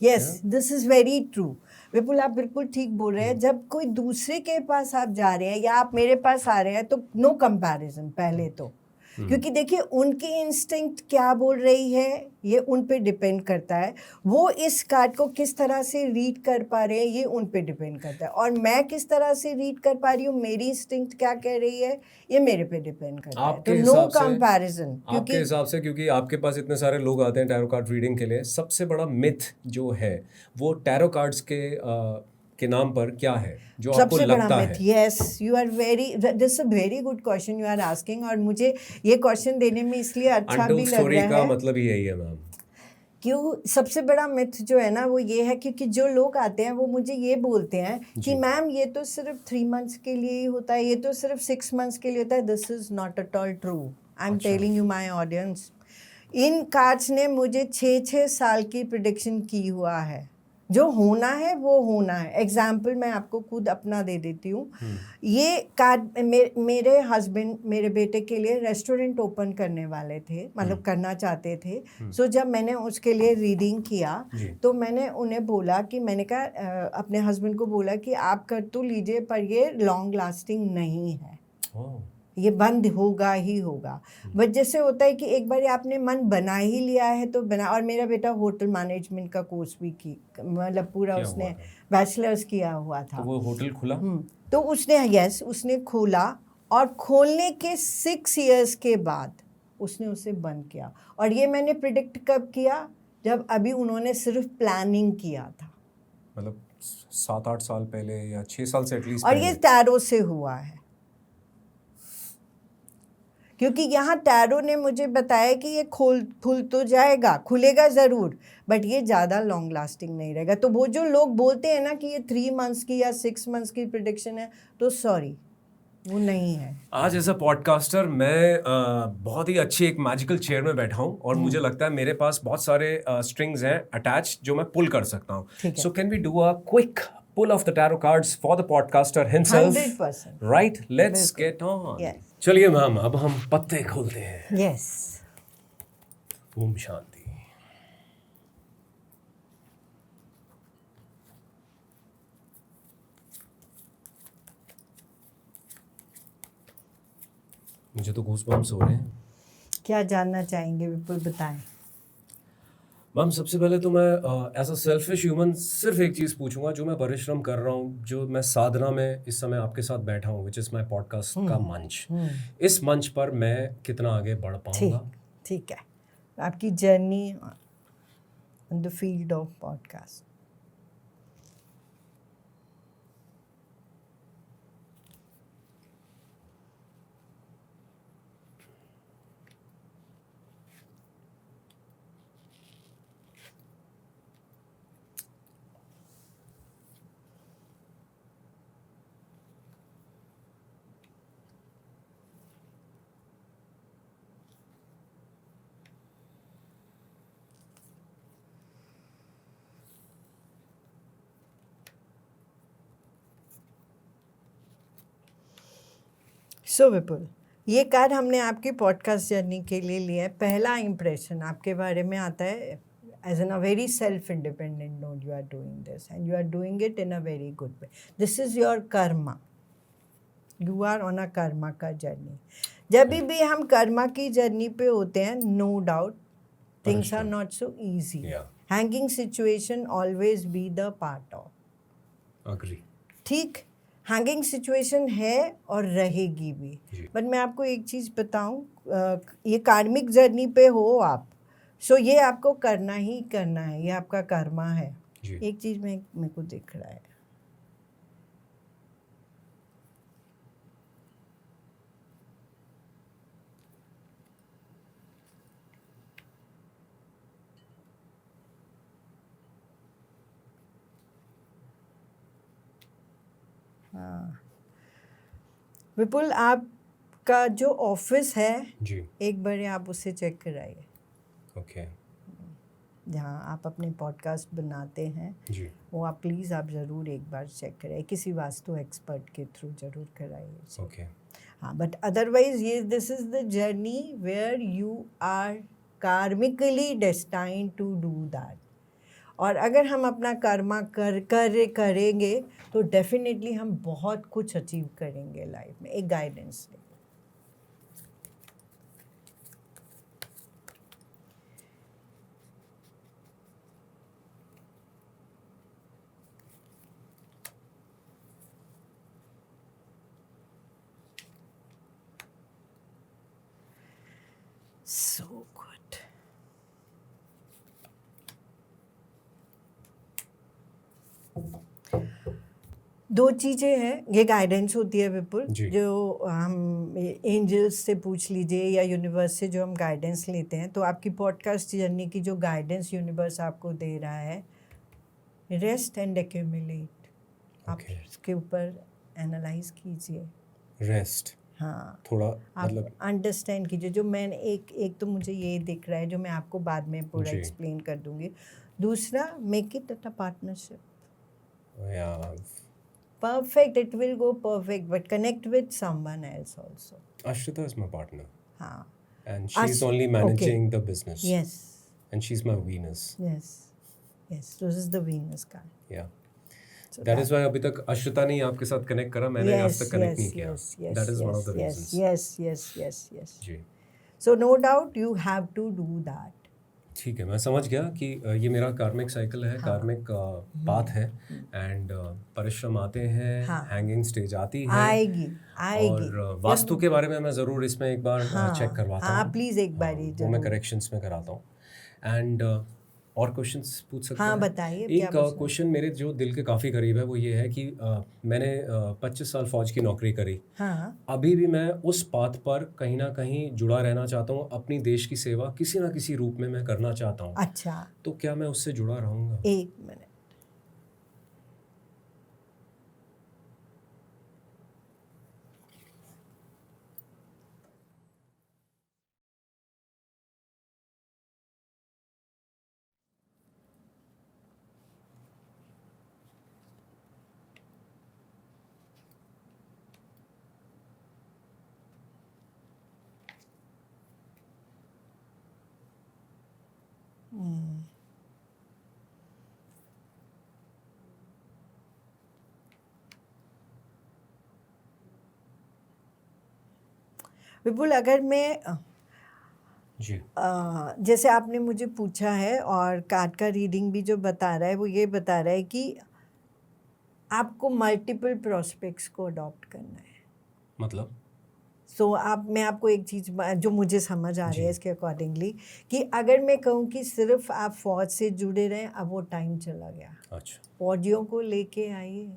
yes, this is very true. Vipul, आप बिल्कुल ठीक बोल रहे हैं। जब कोई दूसरे के पास आप जा रहे हैं या आप मेरे पास आ रहे हैं, तो नो कंपैरिजन पहले तो, क्योंकि देखिए उनकी इंस्टिंक्ट क्या बोल रही है, ये उन पे डिपेंड करता है। वो इस कार्ड को किस तरह से रीड कर पा रहे हैं, ये उन पे डिपेंड करता है। और मैं किस तरह से रीड कर पा रही हूँ, मेरी इंस्टिंक्ट क्या कह रही है, ये मेरे पे डिपेंड करता है। तो नो कंपैरिजन। आपके हिसाब से, क्योंकि आपके पास इतने सारे लोग आते हैं टैरो कार्ड रीडिंग के लिए, सबसे बड़ा मिथ जो है वो टैरो कार्ड्स के नाम पर क्या है जो आपको लगता है? Yes, you are very, this a very good question you are asking, और मुझे ये क्वेश्चन देने में इसलिए अच्छा भी लग रहा है। का मतलब यही है मैम। क्यों? सबसे बड़ा मिथ जो है ना, वो ये है, क्योंकि जो लोग आते हैं वो मुझे ये बोलते हैं कि मैम ये तो सिर्फ 3 मंथ्स के लिए ही होता है, ये तो सिर्फ 6 मंथ्स के लिए होता है। This is not at all true. I am telling you my audience, in cards ने मुझे 6 साल की प्रिडिक्शन की हुआ है। जो होना है वो होना है। एग्जाम्पल मैं आपको खुद अपना दे देती हूँ। ये कार्ड मेरे हस्बैंड मेरे बेटे के लिए रेस्टोरेंट ओपन करने वाले थे, मतलब करना चाहते थे। सो जब मैंने उसके लिए रीडिंग किया, तो मैंने उन्हें बोला कि, मैंने कहा अपने हस्बैंड को बोला कि आप कर तो लीजिए, पर ये लॉन्ग लास्टिंग नहीं है, ये बंद होगा ही होगा। बट जैसे होता है कि एक बार आपने मन बना ही लिया है तो बना। और मेरा बेटा होटल मैनेजमेंट का कोर्स भी की, मतलब पूरा उसने बैचलर्स किया हुआ था। तो वो होटल खुला? तो उसने खोला, और खोलने के 6 इयर्स के बाद उसने उसे बंद किया। और ये मैंने प्रिडिक्ट कब किया? जब अभी उन्होंने सिर्फ प्लानिंग किया था, मतलब 7-8 साल पहले या 6 साल से एटलीस्ट। और ये टैरो से हुआ है। क्योंकि यहाँ टैरो ने मुझे बताया कि ये खुल तो जाएगा, खुलेगा ज़रूर, बट ये ज़्यादा लॉन्ग लास्टिंग नहीं रहेगा। तो वो जो लोग बोलते हैं ना कि ये 3 मंथ्स की या 6 मंथ्स की प्रिडिक्शन है, तो सॉरी, वो नहीं है। आज एज अ पॉडकास्टर मैं बहुत ही अच्छी एक मैजिकल चेयर में बैठा हूँ और मुझे लगता है मेरे पास बहुत सारे स्ट्रिंग्स हैं अटैच जो मैं पुल कर सकता हूँ। ठीक है। So can we do a quick pull of the tarot cards for the podcaster himself? 100%। Right, let's get on. Yes. चलिए मैम, अब हम पत्ते खोलते हैं। यस। ओम शांति। मुझे तो गूज़बम्प्स हो रहे हैं। क्या जानना चाहेंगे विपुल, बताएं। मैम सबसे पहले तो मैं एज अ सेल्फिश ह्यूमन सिर्फ एक चीज़ पूछूंगा, जो मैं परिश्रम कर रहा हूँ, जो मैं साधना में इस समय आपके साथ बैठा हूँ, विच इज़ माई पॉडकास्ट का मंच, इस मंच पर मैं कितना आगे बढ़ पाऊंगा? ठीक है। आपकी journey on the field of podcast. So Vipul, ये कार्ड हमने आपकी पॉडकास्ट जर्नी के लिए लिया है। पहला इम्प्रेशन आपके बारे में आता है as an a very self independent note, you are doing this and you are doing it in a very good way. This is your karma, you are on a karma का जर्नी। जब भी हम कर्मा की जर्नी पे होते हैं, no doubt things are not so easy. Hanging situation always be the part of. Agree. ठीक, हैंगिंग सिचुएशन है और रहेगी भी। बट मैं आपको एक चीज़ बताऊं, ये कार्मिक जर्नी पे हो आप, सो ये आपको करना ही करना है, ये आपका कर्मा है। एक चीज़ में मेरे को दिख रहा है, हाँ विपुल, आपका जो ऑफिस है जी, एक बार आप उसे चेक कराइए। ओके। जहाँ आप अपने पॉडकास्ट बनाते हैं जी, वो आप प्लीज़ आप ज़रूर एक बार चेक कराइए, किसी वास्तु एक्सपर्ट के थ्रू ज़रूर कराइए। ओके। हाँ, बट अदरवाइज ये this is the journey where you are karmically destined to do that. और अगर हम अपना कर्मा करेंगे तो डेफिनेटली हम बहुत कुछ अचीव करेंगे लाइफ में, एक गाइडेंस से। So good. दो चीज़ें हैं, ये गाइडेंस होती है विपुल, जो हम एंजल्स से पूछ लीजिए या यूनिवर्स से जो हम गाइडेंस लेते हैं। तो आपकी पॉडकास्ट जर्नी की जो गाइडेंस यूनिवर्स आपको दे रहा है, रेस्ट एंड एक्यूमुलेट, आप इसके ऊपर एनालाइज कीजिए। रेस्ट, हाँ, थोड़ा आप मतलब अंडरस्टैंड कीजिए। जो मैंने एक तो मुझे ये दिख रहा है, जो मैं आपको बाद में पूरा एक्सप्लेन कर दूंगी। दूसरा, make it a partnership. Perfect, it will go perfect, but connect with someone else also. Ashrita is my partner. हाँ. And she's only managing the business. Yes. And she's my Venus. Yes. Yes. This is the Venus card. Yeah. So that is why अभी तक अश्रिता ने आपके साथ कनेक्ट करा, मैंने आज तक कनेक्ट नहीं किया. That is one of the reasons. Yes. Ji. So no doubt you have to do that. ठीक है, मैं समझ गया कि ये मेरा कार्मिक साइकिल है, कार्मिक पाथ है, एंड परिश्रम आते हैं, हैंगिंग स्टेज आती है, आएगी। और वास्तु के बारे में मैं ज़रूर इसमें एक बार चेक करवाता हूँ। प्लीज़ एक बार वो मैं करेक्शंस में कराता हूँ। एंड और क्वेश्चंस पूछ सकते हाँ, हैं? बताइए, क्या एक पूछना है? क्वेश्चन मेरे जो दिल के काफ़ी करीब है वो ये है कि मैंने 25 साल फ़ौज की नौकरी करी। हाँ, अभी भी मैं उस पाथ पर कहीं न कहीं जुड़ा रहना चाहता हूँ, अपनी देश की सेवा किसी न किसी रूप में मैं करना चाहता हूँ। अच्छा, तो क्या मैं उससे जुड़ा रहूँगा? 1 मिनट। विपुल, अगर मैं जी। जैसे आपने मुझे पूछा है और कार्ड का रीडिंग भी जो बता रहा है वो ये बता रहा है कि आपको मल्टीपल प्रोस्पेक्ट्स को अडॉप्ट करना है। मतलब? सो मैं आपको एक चीज़ जो मुझे समझ आ रही है जी। इसके अकॉर्डिंगली, कि अगर मैं कहूँ कि सिर्फ आप फौज से जुड़े रहें, अब वो टाइम चला गया। अच्छा। फौजियों को लेके आइए,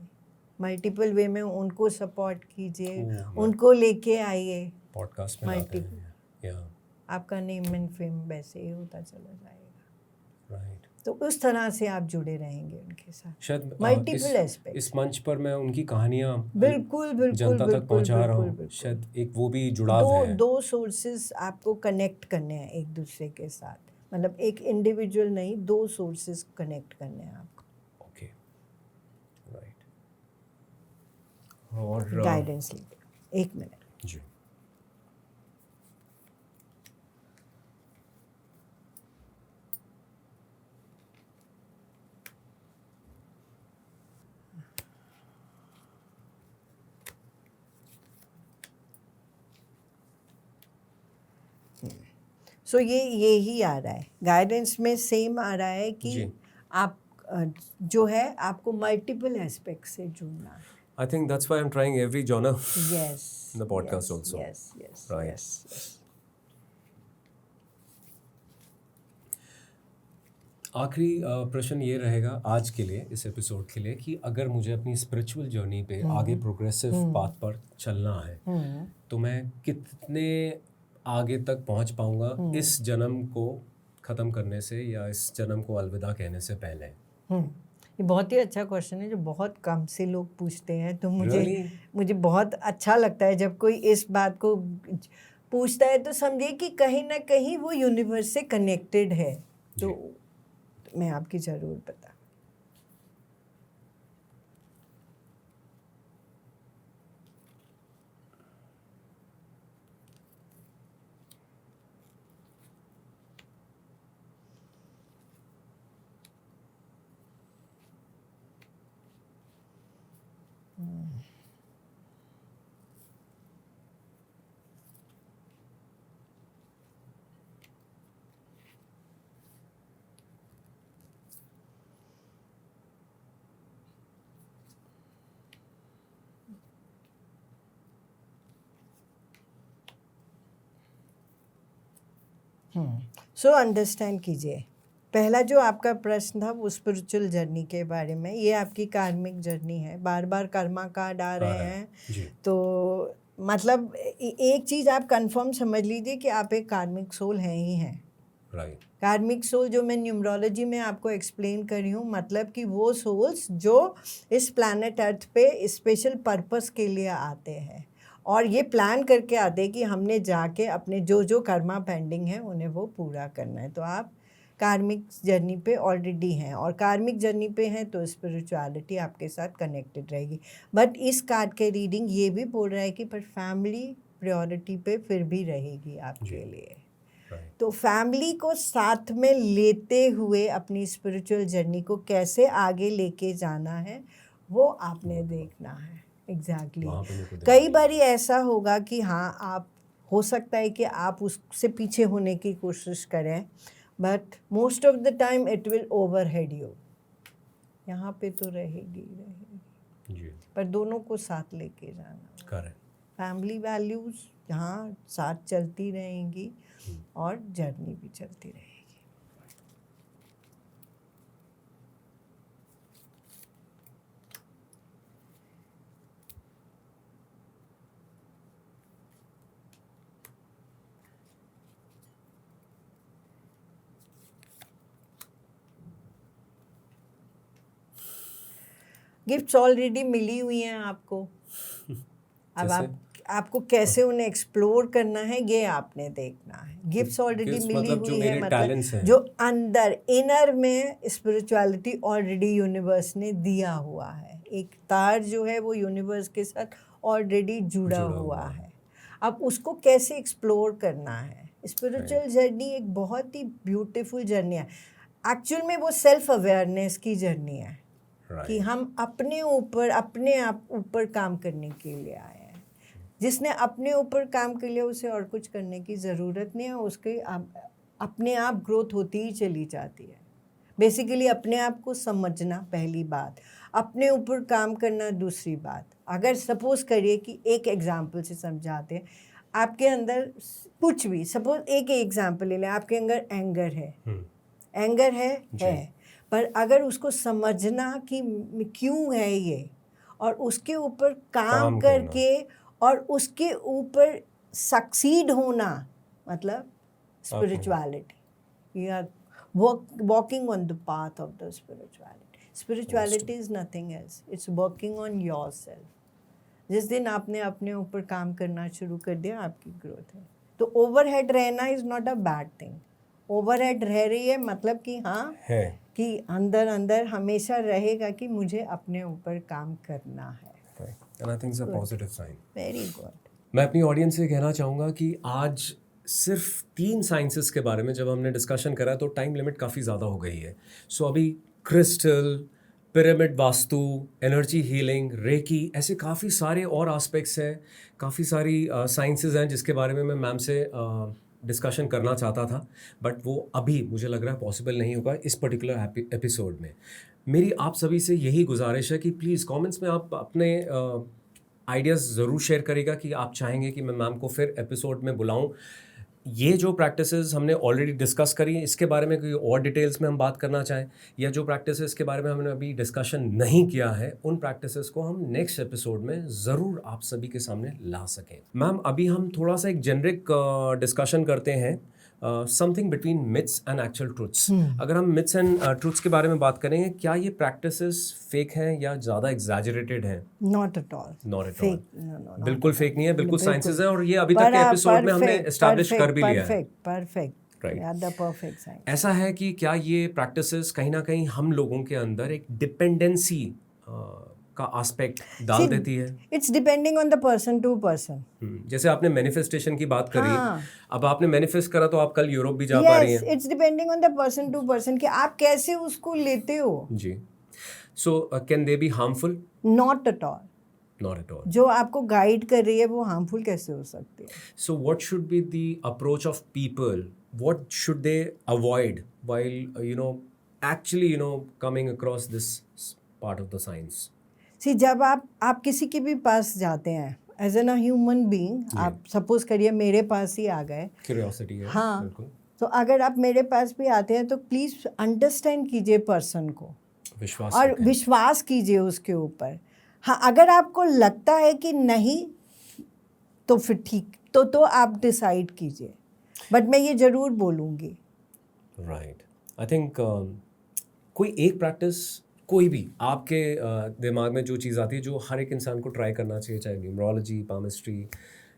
मल्टीपल वे में उनको सपोर्ट कीजिए, ओह! मैं उनको लेके आइए। पॉडकास्ट में लाते मल्टीपल, हैं। या आपका नेम एंड फेम वैसे ही होता चला जाएगा। राइट। तो उस तरह से आप जुड़े रहेंगे उनके साथ, शायद मल्टीपल एस्पेक्ट। इस मंच पर मैं उनकी कहानियाँ बिल्कुल, बिल्कुल, जनता तक बिल्कुल, पहुँचा रहा बिल्कुल, हूँ। बिल्कुल। शायद एक वो भी जुड़ाव दो है। दो सोर्सेस आपको कनेक्ट करने हैं एक दूसरे के साथ, मतलब एक इंडिविजुअल नहीं, 2 सोर्सेस कनेक्ट करने हैं आपको। Okay, right. और गाइडेंस लीजिए, 1 मिनट। जी। सो ये ही आ रहा है गाइडेंस में, सेम आ रहा है कि जी। आप जो है आपको मल्टीपल एस्पेक्ट से जुड़ना है। I think that's why I'm trying every genre yes, in the podcast also. Yes, yes, Right. Yes, yes. आखिरी प्रश्न ये रहेगा आज के लिए, इस एपिसोड के लिए, कि अगर मुझे अपनी स्पिरिचुअल जर्नी पे आगे प्रोग्रेसिव पाथ पर चलना है, तो मैं कितने आगे तक पहुंच पाऊंगा इस जन्म को ख़त्म करने से या इस जन्म को अलविदा कहने से पहले? ये बहुत ही अच्छा क्वेश्चन है जो बहुत कम से लोग पूछते हैं, तो Really? मुझे बहुत अच्छा लगता है जब कोई इस बात को पूछता है, तो समझिए कि कहीं ना कहीं वो यूनिवर्स से कनेक्टेड है। तो मैं आपकी ज़रूर बता। सो अंडरस्टैंड कीजिए, पहला जो आपका प्रश्न था वो स्पिरिचुअल जर्नी के बारे में, ये आपकी कार्मिक जर्नी है। बार बार कर्मा कार्ड आ रहे हैं, जी। तो मतलब एक चीज़ आप कंफर्म समझ लीजिए कि आप एक कार्मिक सोल हैं ही हैं। राइट। कार्मिक सोल जो मैं न्यूमरोलॉजी में आपको एक्सप्लेन कर रही हूँ, मतलब कि वो सोल्स जो इस प्लैनेट अर्थ पे स्पेशल पर्पस के लिए आते हैं और ये प्लान करके आते हैं कि हमने जाके अपने जो कर्मा पेंडिंग है उन्हें वो पूरा करना है। तो आप कार्मिक जर्नी पे ऑलरेडी हैं, और कार्मिक जर्नी पे हैं तो स्पिरिचुअलिटी आपके साथ कनेक्टेड रहेगी। बट इस कार्ड के रीडिंग ये भी बोल रहा है कि पर फैमिली प्रायोरिटी पे फिर भी रहेगी आपके लिए। तो फैमिली को साथ में लेते हुए अपनी स्पिरिचुअल जर्नी को कैसे आगे लेके जाना है वो आपने देखना है। एग्जैक्टली। कई बार ऐसा होगा कि हाँ, आप हो सकता है कि आप उससे पीछे होने की कोशिश करें, but most of the time it will overhead you. यहाँ पे तो रहेगी जी। पर दोनों को साथ लेके जाना। करेक्ट। फैमिली वैल्यूज़ यहाँ साथ चलती रहेंगी और जर्नी भी चलती रहेगी। गिफ्ट्स ऑलरेडी मिली हुई हैं आपको, अब जैसे? आपको कैसे उन्हें एक्सप्लोर करना है ये आपने देखना है। गिफ्ट्स ऑलरेडी Gifts मिली मतलब जो हुई है, मेरे मतलब talents हैं। जो अंदर इनर में स्पिरिचुअलिटी ऑलरेडी यूनिवर्स ने दिया हुआ है। एक तार जो है वो यूनिवर्स के साथ ऑलरेडी जुड़ा हुआ है। अब उसको कैसे एक्सप्लोर करना है। स्पिरिचुअल जर्नी एक बहुत ही ब्यूटीफुल जर्नी है। एक्चुअल में वो सेल्फ अवेयरनेस की जर्नी है कि हम अपने आप ऊपर काम करने के लिए आए हैं। जिसने अपने ऊपर काम कर लिया उसे और कुछ करने की ज़रूरत नहीं है, उसके अपने आप ग्रोथ होती ही चली जाती है। बेसिकली अपने आप को समझना पहली बात, अपने ऊपर काम करना दूसरी बात। अगर सपोज करिए कि एक एग्जांपल से समझाते हैं, आपके अंदर कुछ भी, सपोज एक एग्जांपल ले लें, आपके अंदर एंगर है, पर अगर उसको समझना कि क्यों है ये, और उसके ऊपर काम करके और उसके ऊपर सक्सीड होना, मतलब spirituality. You are walking on the path of the spirituality. Spirituality is nothing else, it's working on yourself. जिस दिन आपने अपने ऊपर काम करना शुरू कर दिया, आपकी ग्रोथ है। तो ओवरहेड रहना is not a bad thing. Overhead रह रही है मतलब कि हाँ है कि अंदर हमेशा रहेगा कि मुझे अपने ऊपर काम करना है। And I think it's a positive sign. Very good. मैं अपनी ऑडियंस से कहना चाहूँगा कि आज सिर्फ 3 साइंसेस के बारे में जब हमने डिस्कशन करा तो टाइम लिमिट काफ़ी ज़्यादा हो गई है। सो अभी crystal, pyramid vastu, energy healing, reiki, ऐसे काफ़ी सारे और एस्पेक्ट्स हैं, काफ़ी सारी साइंसेस हैं जिसके बारे में मैं मैम से डिस्कशन करना चाहता था, बट वो अभी मुझे लग रहा है पॉसिबल नहीं होगा इस पर्टिकुलर एपिसोड में। मेरी आप सभी से यही गुजारिश है कि प्लीज़ कमेंट्स में आप अपने आइडियाज़ ज़रूर शेयर करेगा कि आप चाहेंगे कि मैं मैम को फिर एपिसोड में बुलाऊं। ये जो प्रैक्टिसेस हमने ऑलरेडी डिस्कस करी हैं, इसके बारे में कोई और डिटेल्स में हम बात करना चाहें, या जो प्रैक्टिसेस के बारे में हमने अभी डिस्कशन नहीं किया है, उन प्रैक्टिसेस को हम नेक्स्ट एपिसोड में ज़रूर आप सभी के सामने ला सकें। मैम, अभी हम थोड़ा सा एक जेनरिक डिस्कशन करते हैं, something between myths and actual truths. अगर हम मिथ्स एंड ट्रुथ्स के बारे में बात करेंगे, क्या ये प्रैक्टिसेस फेक हैं या ज़्यादा एग्जैजरेटेड हैं? Not at all. Not at all. बिल्कुल फेक नहीं है, बिल्कुल साइंसेस है, और ये अभी तक के एपिसोड में हमने एस्टैब्लिश कर भी लिया है। Perfect, the perfect science. ऐसा है कि क्या ये प्रैक्टिसेस कहीं ना कहीं हम लोगों के अंदर एक डिपेंडेंसी का एस्पेक्ट डाल देती है? It's depending on the person to person. जैसे आपने मैनिफेस्टेशन की बात करी, अब आपने मैनिफेस्ट करा तो आप कल यूरोप भी जा पा रही हैं। It's depending on the person to person कि आप कैसे उसको लेते हो। जी। So can they be harmful? Not at all. Not at all. जो आपको गाइड कर रही है वो हार्मफुल कैसे हो सकती है? So what should be the approach of people? What should they avoid while actually coming across this part of the science? See, जब आप किसी के भी पास जाते हैं एज एन ह्यूमन बीइंग, आप सपोज करिए मेरे पास ही आ गए, क्यूरियोसिटी है। हाँ, बिल्कुल। तो अगर आप मेरे पास भी आते हैं तो प्लीज़ अंडरस्टैंड कीजिए पर्सन को, विश्वास कीजिए उसके ऊपर। हाँ, अगर आपको लगता है कि नहीं तो फिर ठीक, तो आप डिसाइड कीजिए, बट मैं ये ज़रूर बोलूँगी। राइट। आई थिंक कोई एक प्रैक्टिस, कोई भी आपके दिमाग में जो चीज़ आती है जो हर एक इंसान को ट्राई करना चाहिए, चाहे न्यूमरोलॉजी, पामिस्ट्री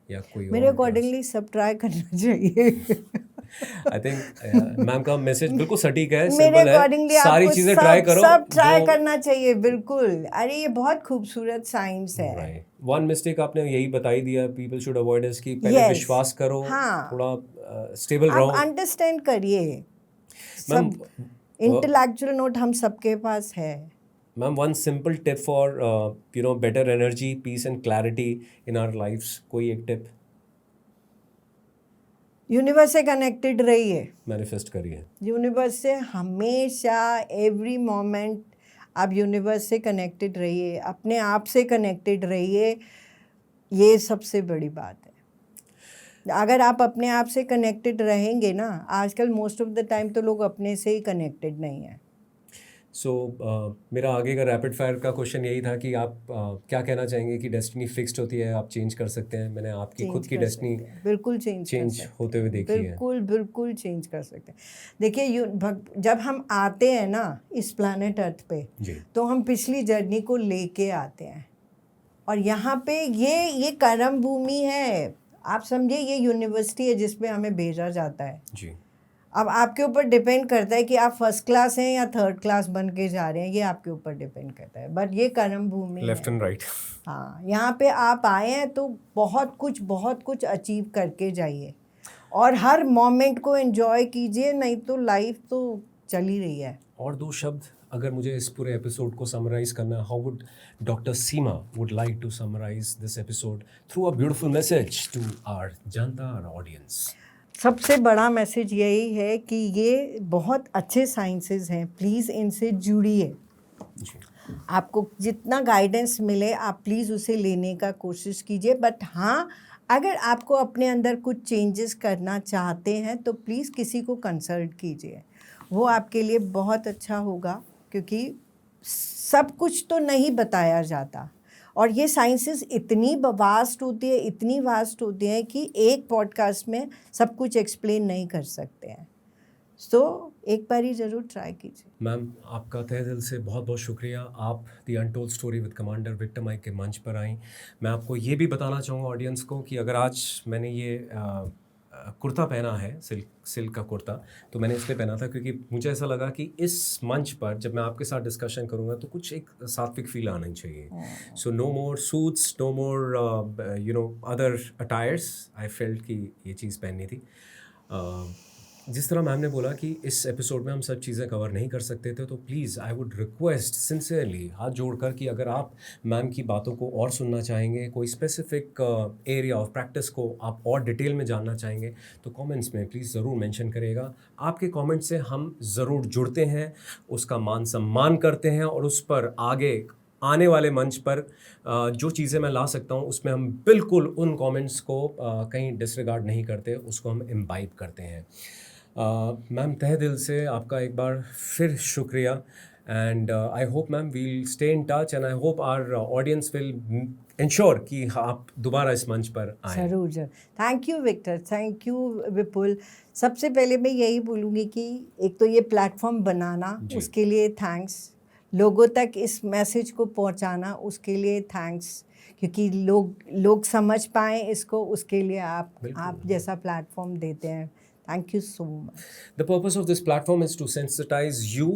या कोई मेरे अकॉर्डिंगली सब ट्राई करना चाहिए। आई थिंक मैम का मैसेज बिल्कुल सटीक है, मेरे सिंपल है, अकॉर्डिंगली सारी चीज़ें ट्राई करो, सब ट्राई करना चाहिए। बिल्कुल, अरे ये बहुत खूबसूरत साइंस है। राइट। वन मिस्टेक आपने यही बताई दिया, पीपल शुड अवॉइड इज कि पहले विश्वास करो, थोड़ा स्टेबल रहो, अंडरस्टैंड करिए। मैम इंटेलेक्चुअल नोट हम सबके पास है। Ma'am, one simple tip for better energy, peace and clarity in our lifes, कोई एक टिप? यूनिवर्स से कनेक्टेड रहिए, मैनिफेस्ट करिए। यूनिवर्स से हमेशा, एवरी मोमेंट आप यूनिवर्स से कनेक्टेड रहिए, अपने आप से कनेक्टेड रहिए, ये सबसे बड़ी बात है। अगर आप अपने आप से कनेक्टेड रहेंगे ना, आजकल मोस्ट ऑफ द टाइम तो लोग अपने से ही कनेक्टेड नहीं है। सो मेरा आगे का रैपिड फायर का क्वेश्चन यही था कि आप क्या कहना चाहेंगे कि डेस्टिनी फिक्स्ड होती है, आप चेंज कर सकते हैं? मैंने आपकी खुद की डेस्टिनी बिल्कुल चेंज होते हुए देखी है। बिल्कुल चेंज कर सकते हैं। देखिए जब हम आते हैं ना इस प्लैनेट अर्थ पे जी। तो हम पिछली जर्नी को लेके आते हैं, और यहाँ पे ये कर्म भूमि है, आप समझे, ये यूनिवर्सिटी है जिसमें हमें भेजा जाता है जी। अब आपके ऊपर डिपेंड करता है कि आप फर्स्ट क्लास हैं या थर्ड क्लास बन के जा रहे हैं, ये आपके ऊपर डिपेंड करता है, बट ये कर्म भूमि लेफ्ट एंड राइट। हाँ, यहाँ पे आप आए हैं तो बहुत कुछ अचीव करके जाइए और हर मोमेंट को एंजॉय कीजिए, नहीं तो लाइफ तो चल ही रही है। और दो शब्द अगर मुझे इस पूरे एपिसोड को समराइज करना है, how would doctor Seema would like to summarise this episode through a beautiful message to our जनता, आवर ऑडियंस? सबसे बड़ा मैसेज यही है कि ये बहुत अच्छे साइंसेस हैं, प्लीज़ इनसे जुड़िए। आपको जितना गाइडेंस मिले आप प्लीज़ उसे लेने का कोशिश कीजिए, बट हाँ, अगर आपको अपने अंदर कुछ चेंजेस करना चाहते हैं तो प्लीज़ किसी को कंसल्ट कीजिए, वो आपके लिए बहुत अच्छा होगा, क्योंकि सब कुछ तो नहीं बताया जाता और ये साइंसेस इतनी वास्ट होती है कि एक पॉडकास्ट में सब कुछ एक्सप्लेन नहीं कर सकते हैं। सो एक बार ही ज़रूर ट्राई कीजिए। मैम, आपका तहे दिल से बहुत बहुत शुक्रिया। आप the untold story with commander Victor Mike के मंच पर आई। मैं आपको ये भी बताना चाहूँगा ऑडियंस को कि अगर आज मैंने ये कुर्ता पहना है, सिल्क का कुर्ता, तो मैंने इसलिए पहना था क्योंकि मुझे ऐसा लगा कि इस मंच पर जब मैं आपके साथ डिस्कशन करूँगा तो कुछ एक सात्विक फील आना चाहिए। So no more suits, no more other attires. I felt कि ये चीज़ पहननी थी। जिस तरह मैम ने बोला कि इस एपिसोड में हम सब चीज़ें कवर नहीं कर सकते थे, तो please I would request sincerely, हाथ जोड़कर, कि अगर आप मैम की बातों को और सुनना चाहेंगे, कोई स्पेसिफिक एरिया ऑफ प्रैक्टिस को आप और डिटेल में जानना चाहेंगे, तो कमेंट्स में प्लीज़ ज़रूर मेंशन करिएगा। आपके कमेंट से हम ज़रूर जुड़ते हैं, उसका मान सम्मान करते हैं और उस पर आगे आने वाले मंच पर जो चीज़ें मैं ला सकता हूँ उसमें हम बिल्कुल उन कमेंट्स को कहीं डिसरिगार्ड नहीं करते, उसको हम इम्बाइब करते हैं। मैम, तहे दिल से आपका एक बार फिर शुक्रिया, and I hope ma'am will stay in touch, and I hope our audience will ensure कि आप दोबारा इस मंच पर आएँ। ज़रूर। Thank you Victor, thank you Vipul. सबसे पहले मैं यही बोलूँगी कि एक तो ये प्लेटफॉर्म बनाना, उसके लिए थैंक्स, लोगों तक इस मैसेज को पहुंचाना, उसके लिए थैंक्स, क्योंकि लोग समझ पाएँ इसको, उसके लिए आप जैसा प्लेटफॉर्म देते हैं। Thank you so much. The purpose of this platform is to sensitize you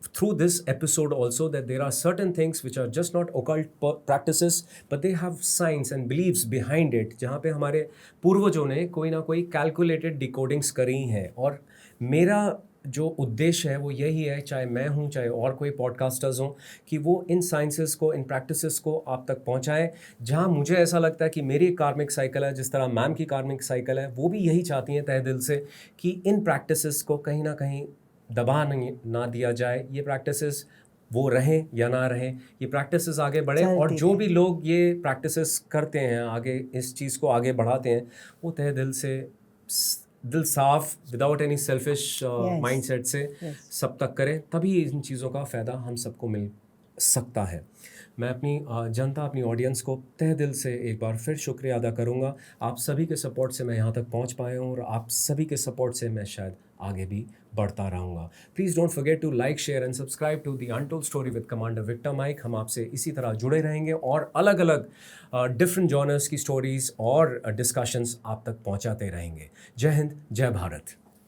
through this episode also, that there are certain things which are just not occult practices, but they have science and beliefs behind it, जहाँ पे हमारे पूर्वजों ने कोई ना कोई calculated decodings करी हैं। और मेरा जो उद्देश्य है वो यही है, चाहे मैं हूँ चाहे और कोई पॉडकास्टर्स हों, कि वो इन साइंसेस को, इन प्रैक्टिसेस को आप तक पहुँचाएं। जहाँ मुझे ऐसा लगता है कि मेरी कार्मिक साइकिल है, जिस तरह मैम की कार्मिक साइकिल है, वो भी यही चाहती हैं तहे दिल से कि इन प्रैक्टिसेस को कहीं ना कहीं दबा ना दिया जाए। ये प्रैक्टिसेस वो रहें या ना रहें, ये प्रैक्टिसेस आगे बढ़े, और जो भी लोग ये प्रैक्टिसेस करते हैं, आगे इस चीज़ को आगे बढ़ाते हैं, वो तहे दिल से, दिल साफ, विदाउट एनी सेल्फिश माइंडसेट से सब तक करें, तभी इन चीज़ों का फ़ायदा हम सबको मिल सकता है। मैं अपनी जनता, अपनी ऑडियंस को तहे दिल से एक बार फिर शुक्रिया अदा करूँगा। आप सभी के सपोर्ट से मैं यहाँ तक पहुँच पाया हूँ, और आप सभी के सपोर्ट से मैं शायद आगे भी बढ़ता रहूँगा। Please don't forget to like, share and subscribe to the untold story with commander Victor Mike. हम आपसे इसी तरह जुड़े रहेंगे और अलग अलग डिफरेंट जॉनर्स की स्टोरीज़ और डिस्कशंस आप तक पहुँचाते रहेंगे। जय हिंद, जय भारत।